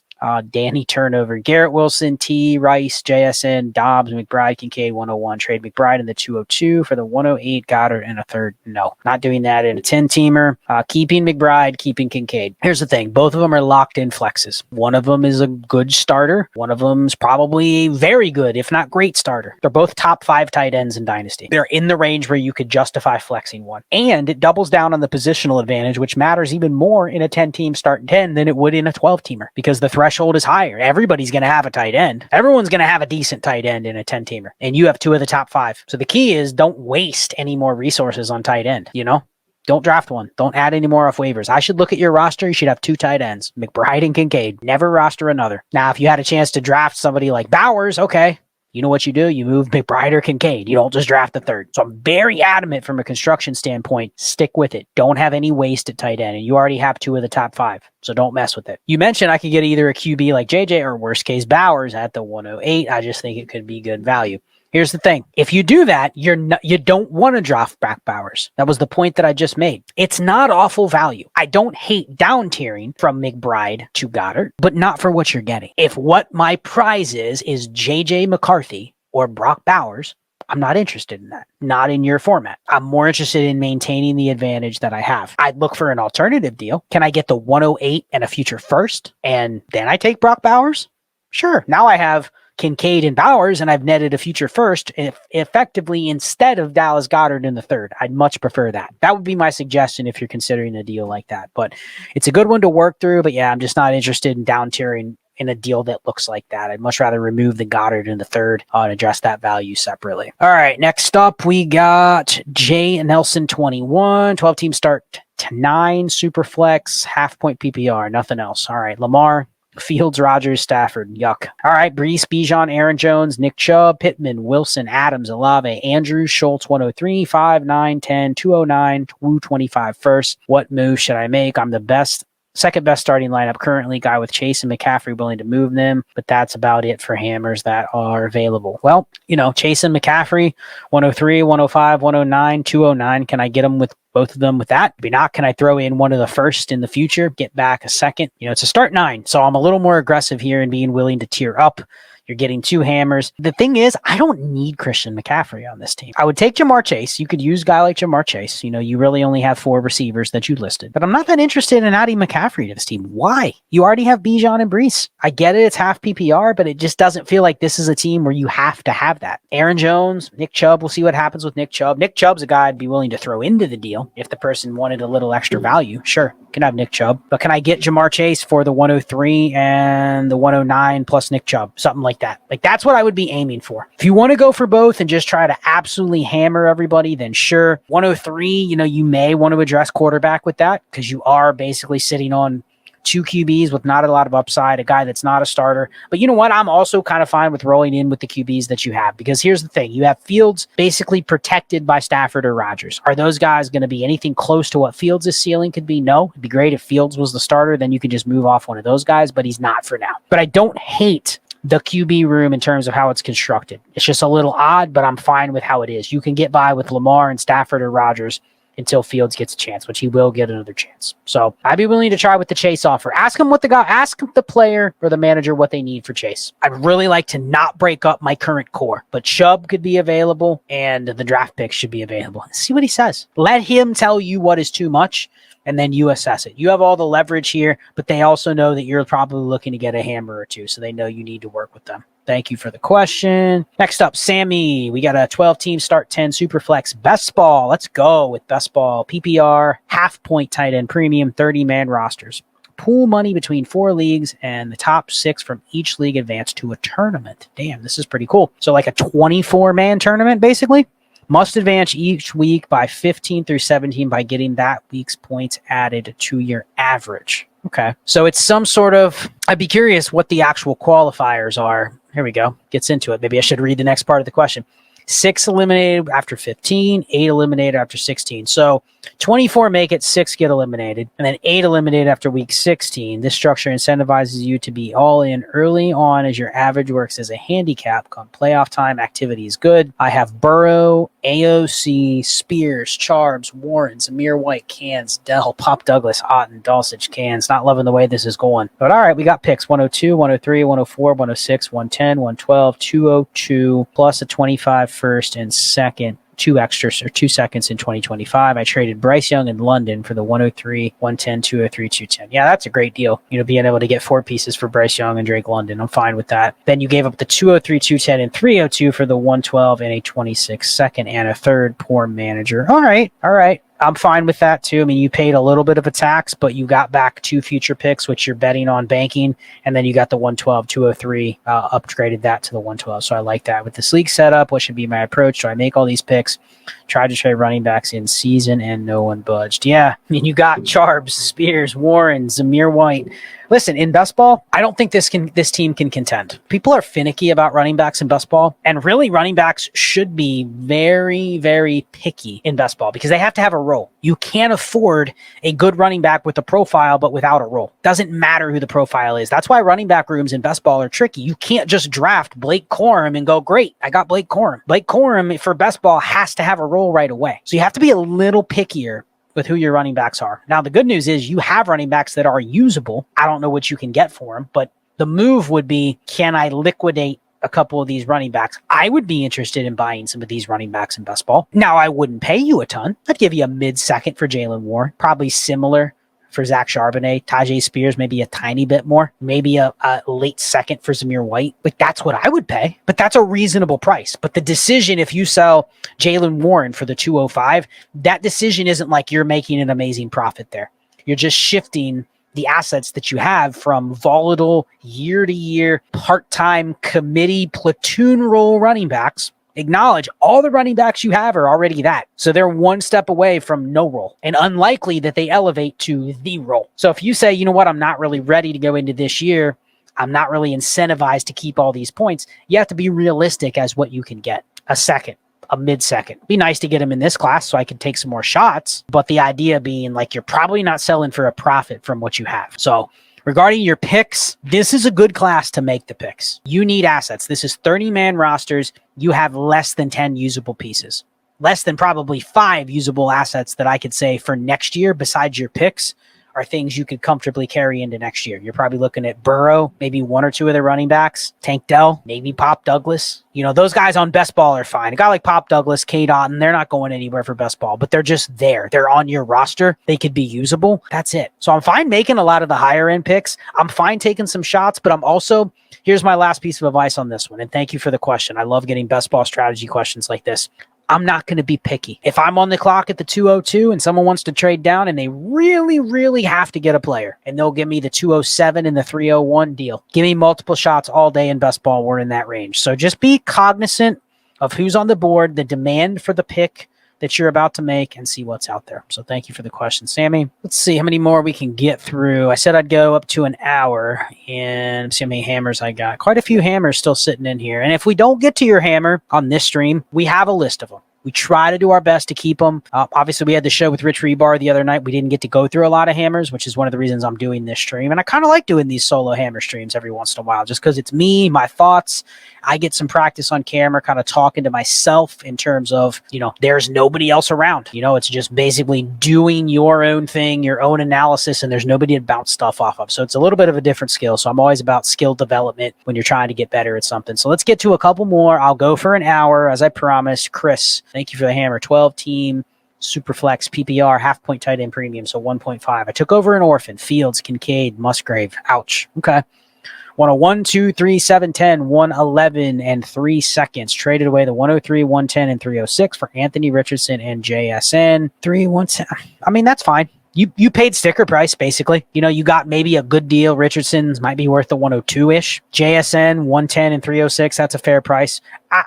Danny turnover, Garrett Wilson, T, Rice, JSN, Dobbs, McBride, Kincaid, 101. Trade McBride in the 202 for the 108, Goddard, and a third. No, not doing that in a 10-teamer. Keeping McBride, keeping Kincaid. Here's the thing. Both of them are locked-in flexes. One of them is a good starter. One of them's probably very good, if not great starter. They're both top 5 tight ends in Dynasty. They're in the range where you could justify flexing one. And it doubles down on the positional advantage, which matters even more in a 10-team start 10 than it would in a 12-teamer, because the threshold is higher. Everybody's going to have a tight end. Everyone's going to have a decent tight end in a 10-teamer. And you have 2 of the top 5. So the key is don't waste any more resources on tight end, you know? Don't draft one. Don't add any more off waivers. I should look at your roster. You should have 2 tight ends, McBride and Kincaid. Never roster another. Now, if you had a chance to draft somebody like Bowers, okay. You know what you do? You move McBride or Kincaid. You don't just draft the third. So I'm very adamant from a construction standpoint. Stick with it. Don't have any waste at tight end. And you already have 2 of the top 5. So don't mess with it. You mentioned I could get either a QB like JJ or worst case Bowers at the 108. I just think it could be good value. Here's the thing. If you do that, you don't want to draft back Bowers. That was the point that I just made. It's not awful value. I don't hate down tiering from McBride to Goddard, but not for what you're getting. If what my prize is JJ McCarthy or Brock Bowers, I'm not interested in that. Not in your format. I'm more interested in maintaining the advantage that I have. I'd look for an alternative deal. Can I get the 108 and a future first, and then I take Brock Bowers? Sure. Now I have Kincaid and Bowers, and I've netted a future first effectively instead of Dallas Goedert in the third. I'd much prefer that. That would be my suggestion if you're considering a deal like that. But it's a good one to work through. But yeah, I'm just not interested in down tiering in a deal that looks like that. I'd much rather remove the Goddard in the third and address that value separately. All right, next up we got J Nelson 21, 12 team start to 9, super flex, half point PPR, nothing else. All right, Lamar, Fields, Rodgers, Stafford, yuck. All right, Brees, Bijan, Aaron Jones, Nick Chubb, Pittman, Wilson, Adams, Olave, Andrews, Schultz, 103, 5, 9, 10, 209, Woo, 25 first. What move should I make? I'm the second best starting lineup currently, guy with Chase and McCaffrey willing to move them, but that's about it for hammers that are available. Well, Chase and McCaffrey, 103, 105, 109, 209. Can I get them with both of them with that? Maybe not. Can I throw in one of the first in the future, get back a second? It's a start 9, so I'm a little more aggressive here in being willing to tier up. You're getting 2 hammers. The thing is, I don't need Christian McCaffrey on this team. I would take Jamar Chase. You could use a guy like Jamar Chase. You really only have 4 receivers that you listed. But I'm not that interested in adding McCaffrey to this team. Why? You already have Bijan and Brees. I get it. It's half PPR, but it just doesn't feel like this is a team where you have to have that. Aaron Jones, Nick Chubb. We'll see what happens with Nick Chubb. Nick Chubb's a guy I'd be willing to throw into the deal if the person wanted a little extra value. Sure, can have Nick Chubb. But can I get Jamar Chase for the 103 and the 109 plus Nick Chubb? Something like that. Like, that's what I would be aiming for. If you want to go for both and just try to absolutely hammer everybody, then sure. 103, you may want to address quarterback with that because you are basically sitting on 2 QBs with not a lot of upside, a guy that's not a starter. But you know what? I'm also kind of fine with rolling in with the QBs that you have, because here's the thing. You have Fields basically protected by Stafford or Rodgers. Are those guys going to be anything close to what Fields' ceiling could be? No. It'd be great if Fields was the starter. Then you could just move off one of those guys, but he's not for now. But I don't hate the QB room in terms of how it's constructed. It's just a little odd, but I'm fine with how it is. You can get by with Lamar and Stafford or Rodgers until Fields gets a chance, which he will get another chance. So I'd be willing to try with the Chase offer. Ask the player or the manager what they need for Chase. I'd really like to not break up my current core, but Chubb could be available and the draft picks should be available. See what he says. Let him tell you what is too much, and then you assess it. You have all the leverage here, but they also know that you're probably looking to get a hammer or two, so they know you need to work with them. Thank you for the question. Next up, Sammy. We got a 12-team start 10 Superflex Best Ball. Let's go with Best Ball. PPR, half-point tight end premium, 30-man rosters. Pool money between 4 leagues, and the top 6 from each league advance to a tournament. Damn, this is pretty cool. So like a 24-man tournament, basically. Must advance each week by 15 through 17 by getting that week's points added to your average. Okay. So it's some sort of, I'd be curious what the actual qualifiers are. Here we go. Gets into it. Maybe I should read the next part of the question. 6 eliminated after 15, 8 eliminated after 16. So 24 make it, 6 get eliminated, and then 8 eliminated after week 16. This structure incentivizes you to be all in early on as your average works as a handicap. Come playoff time, activity is good. I have Burrow, AOC, Spears, Charbs, Warren, Zamir White, Cans, Dell, Pop Douglas, Otten, Dulcich, Cans. Not loving the way this is going. But all right, we got picks 102, 103, 104, 106, 110, 112, 202, plus a 25 first and second. 2 extras or 2 seconds in 2025. I traded Bryce Young in London for the 103, 110, 203, 210. Yeah, that's a great deal. Being able to get 4 pieces for Bryce Young and Drake London. I'm fine with that. Then you gave up the 203, 210, and 302 for the 112 and a 26 second and a third. Poor manager. All right. I'm fine with that too. I mean, you paid a little bit of a tax, but you got back 2 future picks, which you're betting on banking. And then you got the 112, 203, upgraded that to the 112. So I like that. With this league setup, what should be my approach? So I make all these picks, try to trade running backs in season, and no one budged. Yeah, I mean, you got Charbs, Spears, Warren, Zamir White. Listen, in best ball, I don't think this team can contend. People are finicky about running backs in best ball, and really running backs should be very, very picky in best ball because they have to have a role. You can't afford a good running back with a profile but without a role. Doesn't matter who the profile is. That's why running back rooms in best ball are tricky. You can't just draft Blake Corum and go, great, I got Blake Corum. Blake Corum for best ball has to have a role right away. So you have to be a little pickier with who your running backs are. Now, the good news is you have running backs that are usable. I don't know what you can get for them, but the move would be, can I liquidate a couple of these running backs? I would be interested in buying some of these running backs in best ball. Now, I wouldn't pay you a ton. I'd give you a mid-second for Jalen Warren, probably similar for Zach Charbonnet, Tajay Spears, maybe a tiny bit more, maybe a late second for Zamir White. Like, that's what I would pay, but that's a reasonable price. But the decision, if you sell Jalen Warren for the 205, that decision isn't like you're making an amazing profit there. You're just shifting the assets that you have from volatile year-to-year part-time committee platoon role running backs. Acknowledge all the running backs you have are already that. So they're one step away from no role and unlikely that they elevate to the role. So if you say, you know what, I'm not really ready to go into this year, I'm not really incentivized to keep all these points, you have to be realistic as what you can get. A second, a mid-second. Be nice to get him in this class so I can take some more shots. But the idea being like you're probably not selling for a profit from what you have. So regarding your picks, this is a good class to make the picks. You need assets. This is 30-man rosters. You have less than 10 usable pieces. Less than probably 5 usable assets that I could say for next year besides your picks are things you could comfortably carry into next year. You're probably looking at Burrow, maybe 1 or 2 of their running backs, Tank Dell, maybe Pop Douglas. Those guys on best ball are fine. A guy like Pop Douglas, Cade Otton, they're not going anywhere for best ball, but they're just there. They're on your roster. They could be usable. That's it. So I'm fine making a lot of the higher end picks. I'm fine taking some shots, but I'm also, here's my last piece of advice on this one. And thank you for the question. I love getting best ball strategy questions like this. I'm not going to be picky. If I'm on the clock at the 202 and someone wants to trade down and they really, really have to get a player and they'll give me the 207 and the 301 deal, give me multiple shots all day in best ball. We're in that range. So just be cognizant of who's on the board, the demand for the pick that you're about to make, and see what's out there. So thank you for the question, Sammy. Let's see how many more we can get through. I said I'd go up to an hour, and see how many hammers I got. Quite a few hammers still sitting in here. And if we don't get to your hammer on this stream, we have a list of them. We try to do our best to keep them. Obviously, we had the show with Rich Rebar the other night. We didn't get to go through a lot of hammers, which is one of the reasons I'm doing this stream. And I kind of like doing these solo hammer streams every once in a while, just because it's me, my thoughts. I get some practice on camera, kind of talking to myself in terms of, there's nobody else around. It's just basically doing your own thing, your own analysis, and there's nobody to bounce stuff off of. So it's a little bit of a different skill. So I'm always about skill development when you're trying to get better at something. So let's get to a couple more. I'll go for an hour, as I promised. Chris, thank you for the hammer. 12-team. Superflex, PPR, half-point tight end premium, so 1.5. I took over an orphan. Fields, Kincaid, Musgrave. Ouch. Okay. 101, 2, 3, 7, 10, 111, and 3 seconds. Traded away the 103, 110, and 306 for Anthony Richardson and JSN. 3, 110. I mean, that's fine. You paid sticker price, basically. You got maybe a good deal. Richardson's might be worth the 102-ish. JSN, 110 and 306, that's a fair price.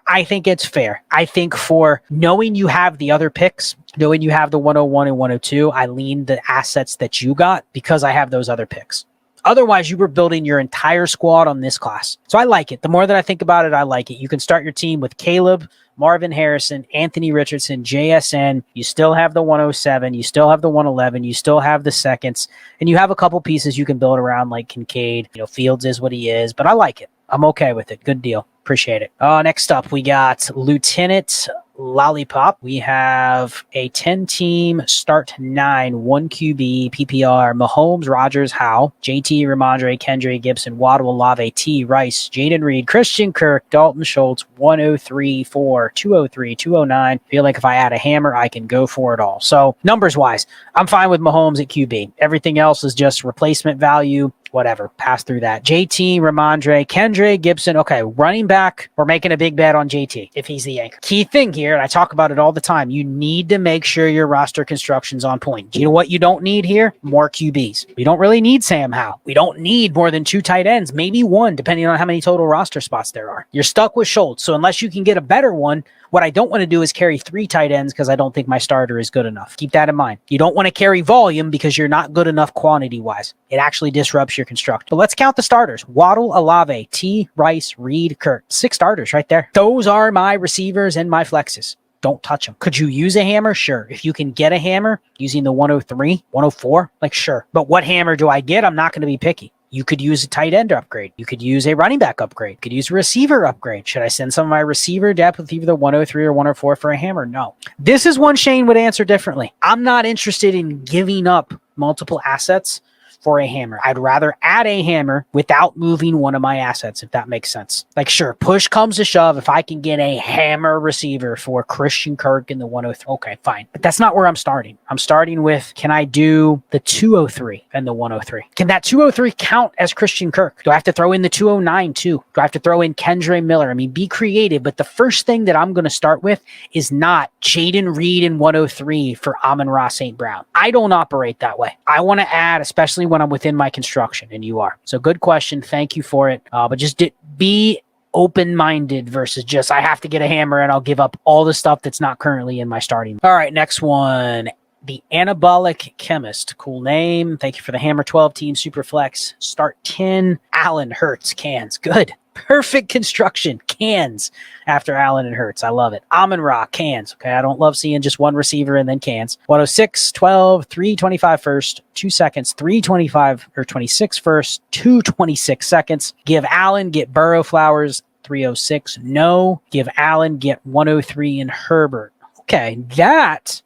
I think it's fair. I think for knowing you have the other picks, knowing you have the 101 and 102, I lean the assets that you got because I have those other picks. Otherwise, you were building your entire squad on this class. So I like it. The more that I think about it, I like it. You can start your team with Caleb, Marvin Harrison, Anthony Richardson, JSN. You still have the 107. You still have the 111. You still have the seconds. And you have a couple pieces you can build around like Kincaid. Fields is what he is. But I like it. I'm okay with it. Good deal. Appreciate it. Next up, we got Lieutenant Lollipop. We have a 10-team start 9, 1 QB, PPR, Mahomes, Rodgers, Howe, JT, Ramondre, Kendra, Gibson, Waddle, Olave, T, Rice, Jaden Reed, Christian Kirk, Dalton Schultz, 103, 4, 203, 209. Feel like if I add a hammer, I can go for it all. So numbers-wise, I'm fine with Mahomes at QB. Everything else is just replacement value. Whatever, pass through that. JT, Ramondre, Kendra, Gibson. Okay, running back, we're making a big bet on JT if he's the anchor. Key thing here, and I talk about it all the time, you need to make sure your roster construction's on point. You know what you don't need here? More QBs. We don't really need Sam Howell. We don't need more than 2 tight ends, maybe 1, depending on how many total roster spots there are. You're stuck with Schultz, so unless you can get a better one, what I don't want to do is carry 3 tight ends because I don't think my starter is good enough. Keep that in mind. You don't want to carry volume because you're not good enough quantity-wise. It actually disrupts your construct. But let's count the starters. Waddle, Olave, T, Rice, Reed, Kirk. 6 starters right there. Those are my receivers and my flexes. Don't touch them. Could you use a hammer? Sure. If you can get a hammer using the 103, 104, sure. But what hammer do I get? I'm not going to be picky. You could use a tight end upgrade. You could use a running back upgrade. You could use a receiver upgrade. Should I send some of my receiver depth with either the 103 or 104 for a hammer? No. This is one Shane would answer differently. I'm not interested in giving up multiple assets for a hammer. I'd rather add a hammer without moving one of my assets, if that makes sense. Sure, push comes to shove. If I can get a hammer receiver for Christian Kirk in the 103, okay, fine. But that's not where I'm starting. I'm starting with, can I do the 203 and the 103? Can that 203 count as Christian Kirk? Do I have to throw in the 209 too? Do I have to throw in Kendra Miller? I mean, be creative, but the first thing that I'm going to start with is not Jaden Reed in 103 for Amon-Ra St. Brown. I don't operate that way. I want to add, especially when I'm within my construction, and you are. So good question. Thank you for it. But just be open-minded versus just, I have to get a hammer and I'll give up all the stuff that's not currently in my starting. All right, next one. The Anabolic Chemist. Cool name. Thank you for the hammer. 12-team Superflex. Start 10. Allen Hurts. Cans. Good. Perfect construction. Cans after Allen and Hurts. I love it. Amon-Ra. Cans. Okay, I don't love seeing just one receiver and then cans. 106, 12, 325 first, 2 seconds, 325 or 26 first, 226 seconds. Give Allen, get Burrow Flowers, 306. No. Give Allen, get 103 and Herbert. Okay, that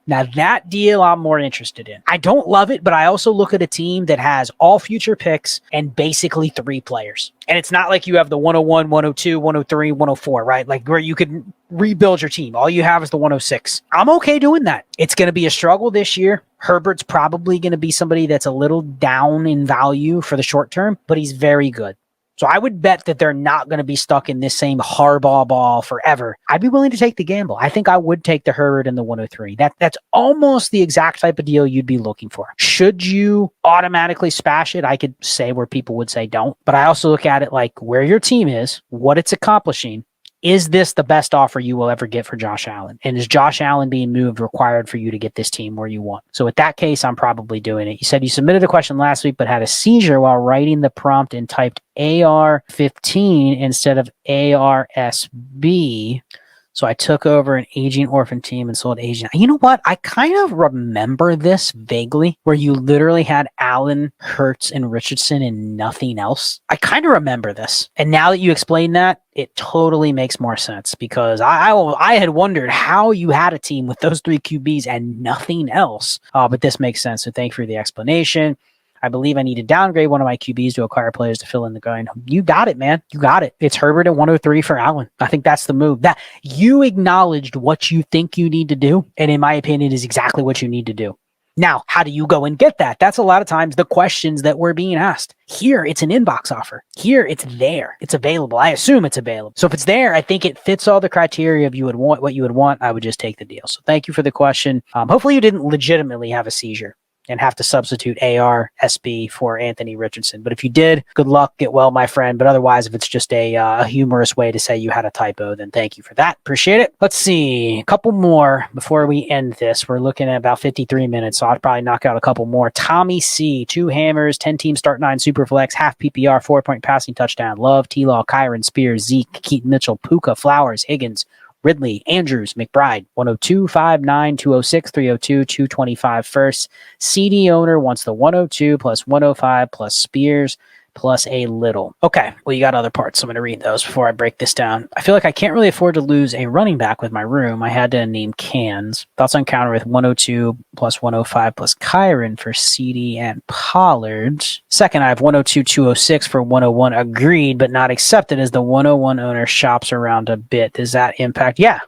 deal I'm more interested in. I don't love it, but I also look at a team that has all future picks and basically 3 players. And it's not like you have the 101, 102, 103, 104, right? Where you could rebuild your team. All you have is the 106. I'm okay doing that. It's going to be a struggle this year. Herbert's probably going to be somebody that's a little down in value for the short term, but he's very good. So I would bet that they're not going to be stuck in this same Harbaugh ball forever. I'd be willing to take the gamble. I think I would take the Herbert and the 103. That's almost the exact type of deal you'd be looking for. Should you automatically smash it? I could say where people would say don't. But I also look at it like where your team is, what it's accomplishing. Is this the best offer you will ever get for Josh Allen? And is Josh Allen being moved required for you to get this team where you want? So with that case, I'm probably doing it. You said you submitted a question last week, but had a seizure while writing the prompt and typed AR-15 instead of ARSB. So I took over an aging orphan team and sold aging. You know what? I kind of remember this vaguely, where you literally had Allen, Hurts, and Richardson and nothing else. I kind of remember this. And now that you explain that, it totally makes more sense, because I had wondered how you had a team with those 3 QBs and nothing else. But this makes sense. So thank you for the explanation. I believe I need to downgrade one of my QBs to acquire players to fill in the grind. You got it, man. You got it. It's Herbert at 103 for Allen. I think that's the move. That you acknowledged what you think you need to do, and in my opinion, is exactly what you need to do. Now, how do you go and get that? That's a lot of times the questions that we're being asked. Here, it's an inbox offer. Here, it's there. It's available. I assume it's available. So if it's there, I think it fits all the criteria of what you would want. I would just take the deal. So thank you for the question. Hopefully you didn't legitimately have a seizure and have to substitute AR-SB for Anthony Richardson. But if you did, good luck, get well, my friend. But otherwise, if it's just a humorous way to say you had a typo, then thank you for that. Appreciate it. Let's see, a couple more before we end this. We're looking at about 53 minutes, so I'll probably knock out a couple more. Tommy C, 2 hammers, 10-team start 9 superflex, half PPR, 4-point passing touchdown. Love, T-Law, Kyron, Spears, Zeke, Keaton Mitchell, Puka, Flowers, Higgins, Ridley, Andrews, McBride, 102, 59, 206, 302, 225 first. CD owner wants the 102 plus 105 plus Spears plus a little. Okay, well, you got other parts. So I'm going to read those before I break this down. I feel like I can't really afford to lose a running back with my room. I had to name Cans. Thoughts on counter with 102 plus 105 plus Kyron for CD and Pollard. Second, I have 102, 206 for 101 agreed, but not accepted as the 101 owner shops around a bit. Does that impact? Yeah,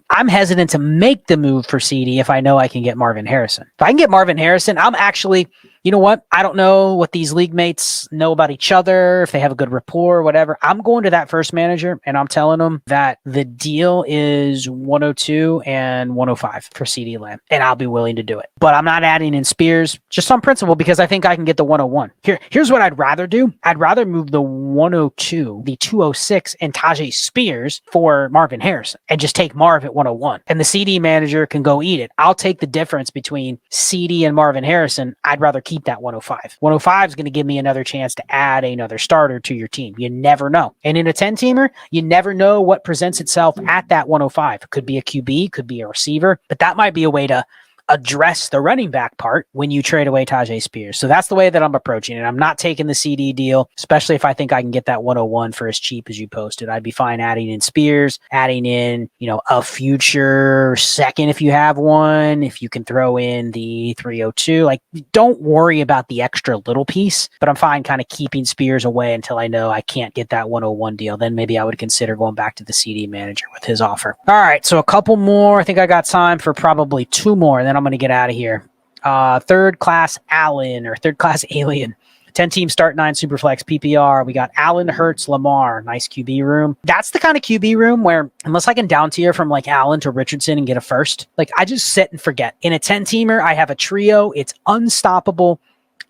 I'm hesitant to make the move for CD if I know I can get Marvin Harrison. If I can get Marvin Harrison, I'm actually, you know what? I don't know what these league mates know about each other, if they have a good rapport or whatever. I'm going to that first manager and I'm telling them that the deal is 102 and 105 for CD Lamb, and I'll be willing to do it. But I'm not adding in Spears just on principle because I think I can get the 101. Here's what I'd rather do. I'd rather move the 102, the 206, and Tajay Spears for Marvin Harrison and just take Marv at 101. And the CD manager can go eat it. I'll take the difference between CD and Marvin Harrison. I'd rather keep that 105. 105 is going to give me another chance to add another starter to your team. You never know. And in a 10-teamer, you never know what presents itself at that 105. It could be a QB, could be a receiver, but that might be a way to address the running back part when you trade away Tajay Spears. So that's the way that I'm approaching it. I'm not taking the CD deal, especially if I think I can get that 101 for as cheap as you posted. I'd be fine adding in Spears, adding in, a future second if you have one, if you can throw in the 302. Like, don't worry about the extra little piece, but I'm fine kind of keeping Spears away until I know I can't get that 101 deal. Then maybe I would consider going back to the CD manager with his offer. All right, so a couple more. I think I got time for probably 2 more, and then I'm going to get out of here. Third class Allen or third class Alien. 10-team start 9 superflex PPR. We got Allen, Hurts, Lamar. Nice QB room. That's the kind of QB room where unless I can down tier from like Allen to Richardson and get a first, like I just sit and forget. In a 10-teamer, I have a trio. It's unstoppable.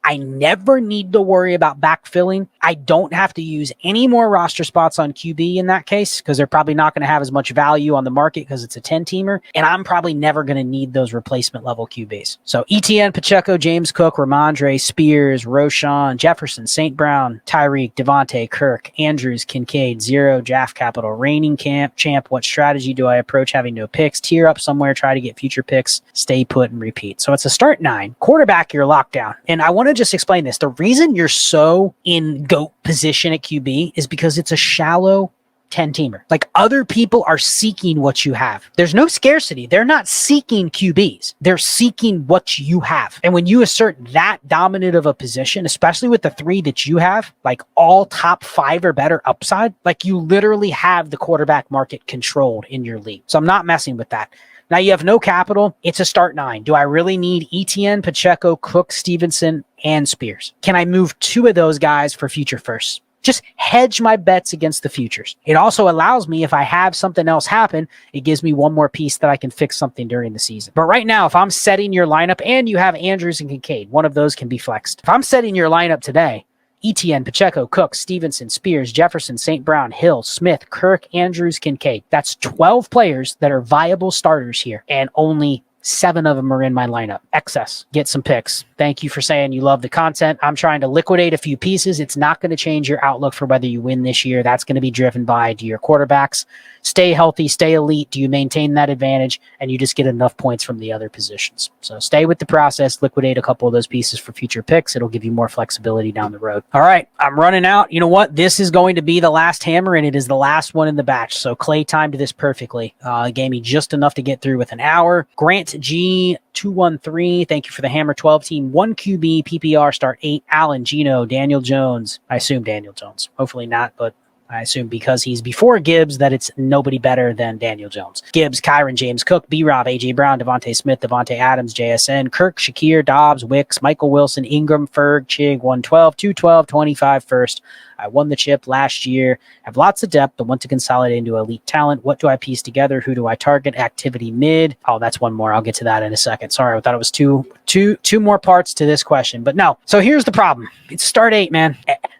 I never need to worry about backfilling. I don't have to use any more roster spots on QB in that case because they're probably not going to have as much value on the market because it's a 10-teamer. And I'm probably never going to need those replacement level QBs. So ETN, Pacheco, James Cook, Ramondre, Spears, Roschon, Jefferson, St. Brown, Tyreek, Devonta, Kirk, Andrews, Kincaid, Zero, Draft Capital, reigning champ. What strategy do I approach having no picks? Tier up somewhere, try to get future picks, stay put and repeat. So it's a start 9. Quarterback, you're locked down. And I want to just explain this. The reason you're so in GOAT position at QB is because it's a shallow 10-teamer. Like other people are seeking what you have. There's no scarcity. They're not seeking QBs. They're seeking what you have. And when you assert that dominant of a position, especially with the 3 that you have, like all top 5 or better upside, like you literally have the quarterback market controlled in your league. So I'm not messing with that. Now you have no capital. It's a start 9. Do I really need ETN, Pacheco, Cook, Stevenson, and Spears? Can I move 2 of those guys for future firsts? Just hedge my bets against the futures. It also allows me, if I have something else happen, it gives me one more piece that I can fix something during the season. But right now, if I'm setting your lineup and you have Andrews and Kincaid, one of those can be flexed. If I'm setting your lineup today, ETN, Pacheco, Cook, Stevenson, Spears, Jefferson, St. Brown, Hill, Smith, Kirk, Andrews, Kincaid. That's 12 players that are viable starters here and only 7 of them are in my lineup. Excess. Get some picks. Thank you for saying you love the content. I'm trying to liquidate a few pieces. It's not going to change your outlook for whether you win this year. That's going to be driven by, do your quarterbacks stay healthy, stay elite? Do you maintain that advantage? And you just get enough points from the other positions. So stay with the process, liquidate a couple of those pieces for future picks. It'll give you more flexibility down the road. All right, I'm running out. You know what? This is going to be the last hammer, and it is the last one in the batch. So Clay timed this perfectly. Gave me just enough to get through with an hour. Grant G213, thank you for the hammer. 12 team, 1 QB, PPR, start 8. Allen, Gino, Daniel Jones. I assume Daniel Jones. Hopefully not, but I assume because he's before Gibbs that it's nobody better than Daniel Jones. Gibbs, Kyron, James Cook, B-Rob, A.J. Brown, Devonta Smith, Devontae Adams, JSN, Kirk, Shakir, Dobbs, Wicks, Michael Wilson, Ingram, Ferg, Chig, 112, 212, 25 first. I won the chip last year. Have lots of depth, but want to consolidate into elite talent. What do I piece together? Who do I target? Activity mid. Oh, that's one more. I'll get to that in a second. Sorry, I thought it was two more parts to this question, but no. So here's the problem. It's start 8, man.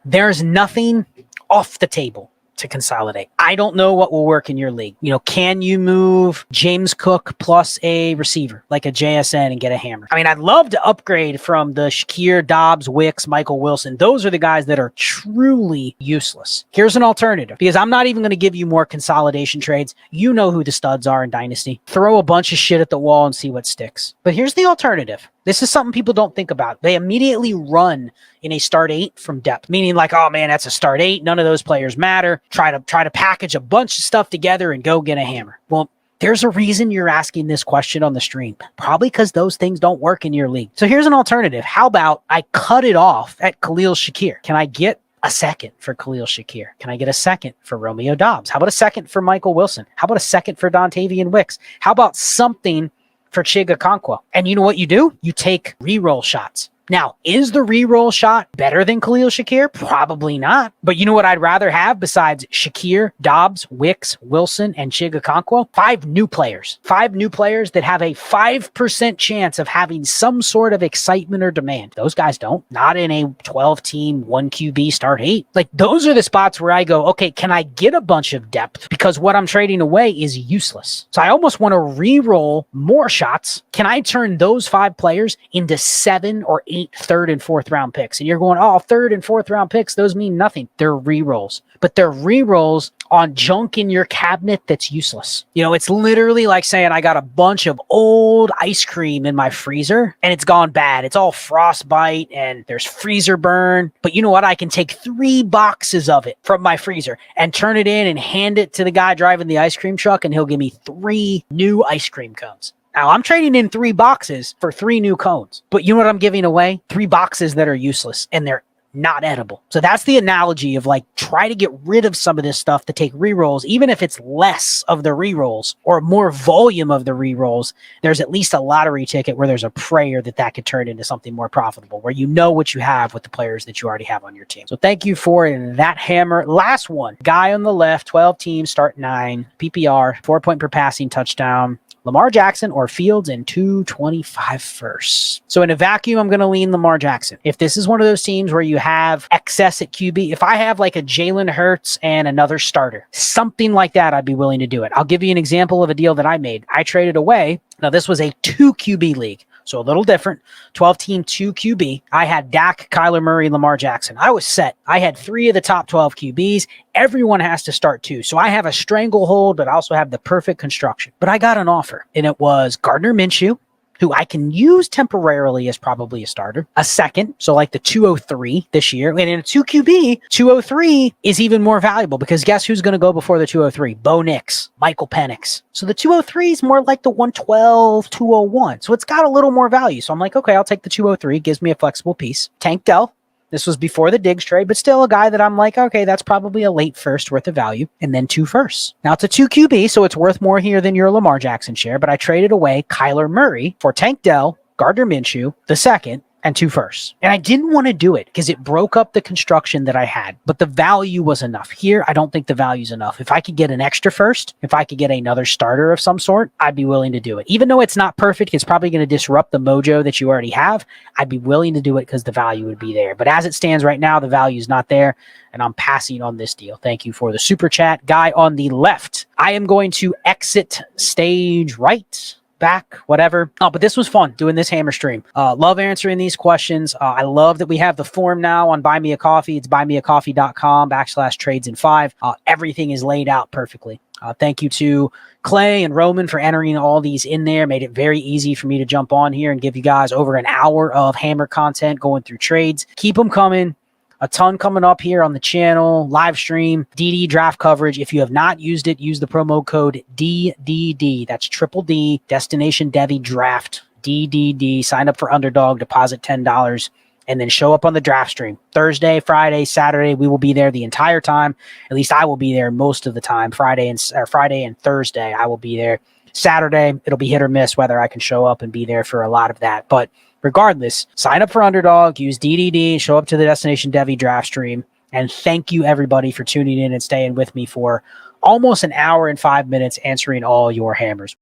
There's nothing off the table to consolidate. I don't know what will work in your league. You know, can you move James Cook plus a receiver like a JSN and get a hammer? I mean, I'd love to upgrade from the Shakir, Dobbs, Wicks, Michael Wilson. Those are the guys that are truly useless. Here's an alternative, because I'm not even going to give you more consolidation trades. You know who the studs are in Dynasty. Throw a bunch of shit at the wall and see what sticks. But here's the alternative. This is something people don't think about. They immediately run in a start 8 from depth, meaning like, oh man, that's a start 8. None of those players matter. Try to package a bunch of stuff together and go get a hammer. Well, there's a reason you're asking this question on the stream. Probably because those things don't work in your league. So here's an alternative. How about I cut it off at Khalil Shakir? Can I get a second for Khalil Shakir? Can I get a second for Romeo Dobbs? How about a second for Michael Wilson? How about a second for Dontavian Wicks? How about something for Chig Okonkwo? And you know what you do? You take reroll shots. Now, is the reroll shot better than Khalil Shakir? Probably not. But you know what I'd rather have besides Shakir, Dobbs, Wicks, Wilson, and Chig Okonkwo? 5 new players. 5 new players that have a 5% chance of having some sort of excitement or demand. Those guys don't. Not in a 12-team, 1 QB start 8. Like, those are the spots where I go, okay, can I get a bunch of depth? Because what I'm trading away is useless. So I almost want to reroll more shots. Can I turn those 5 players into 7 or 8 third and fourth round picks? And you're going, oh, third and fourth round picks, those mean nothing. They're rerolls, but they're rerolls on junk in your cabinet that's useless. You know, it's literally like saying I got a bunch of old ice cream in my freezer and it's gone bad. It's all frostbite and there's freezer burn. But you know what? I can take 3 boxes of it from my freezer and turn it in and hand it to the guy driving the ice cream truck, and he'll give me 3 new ice cream cones. Now, I'm trading in 3 boxes for 3 new cones. But you know what I'm giving away? 3 boxes that are useless, and they're not edible. So that's the analogy of like, try to get rid of some of this stuff to take rerolls. Even if it's less of the rerolls or more volume of the rerolls, there's at least a lottery ticket where there's a prayer that could turn into something more profitable, where you know what you have with the players that you already have on your team. So thank you for that hammer. Last one, guy on the left, 12 teams, start 9, PPR, 4 point per passing touchdown. Lamar Jackson or Fields and 225 first. So in a vacuum, I'm going to lean Lamar Jackson. If this is one of those teams where you have excess at QB, if I have like a Jalen Hurts and another starter, something like that, I'd be willing to do it. I'll give you an example of a deal that I made. I traded away. Now, this was a 2 QB league. So a little different, 12-team, 2 QB. I had Dak, Kyler Murray, Lamar Jackson. I was set. I had 3 of the top 12 QBs. Everyone has to start 2. So I have a stranglehold, but I also have the perfect construction. But I got an offer, and it was Gardner Minshew, who I can use temporarily as probably a starter, a second, so like the 203 this year. And in a 2 QB, 203 is even more valuable because guess who's going to go before the 203? Bo Nix, Michael Penix. So the 203 is more like the 112, 201. So it's got a little more value. So I'm like, okay, I'll take the 203. Gives me a flexible piece. Tank Dell. This was before the Diggs trade, but still a guy that I'm like, okay, that's probably a late first worth of value, and then 2 firsts. Now it's a 2 QB, so it's worth more here than your Lamar Jackson share, but I traded away Kyler Murray for Tank Dell, Gardner Minshew, the second, and 2 firsts. And I didn't want to do it because it broke up the construction that I had, but the value was enough. Here, I don't think the value's enough. If I could get an extra first, if I could get another starter of some sort, I'd be willing to do it. Even though it's not perfect, it's probably going to disrupt the mojo that you already have. I'd be willing to do it because the value would be there. But as it stands right now, the value's not there, and I'm passing on this deal. Thank you for the super chat. Guy on the left, I am going to exit stage right. back, whatever. But this was fun doing this hammer stream. Love answering these questions. I love that we have the form now on Buy Me a Coffee. It's buymeacoffee.com/trades in 5. Everything is laid out perfectly. Thank you to Clay and Roman for entering all these in there. Made it very easy for me to jump on here and give you guys over an hour of hammer content going through trades. Keep them coming. A ton coming up here on the channel, live stream, DD draft coverage. If you have not used it, use the promo code DDD. That's triple D, Destination Devy Draft, DDD. Sign up for Underdog, deposit $10, and then show up on the draft stream. Thursday, Friday, Saturday, we will be there the entire time. At least I will be there most of the time. Friday and Thursday, I will be there. Saturday, it'll be hit or miss whether I can show up and be there for a lot of that. But regardless, sign up for Underdog, use DDD, show up to the Destination Devy draft stream, and thank you everybody for tuning in and staying with me for almost an hour and 5 minutes answering all your hammers.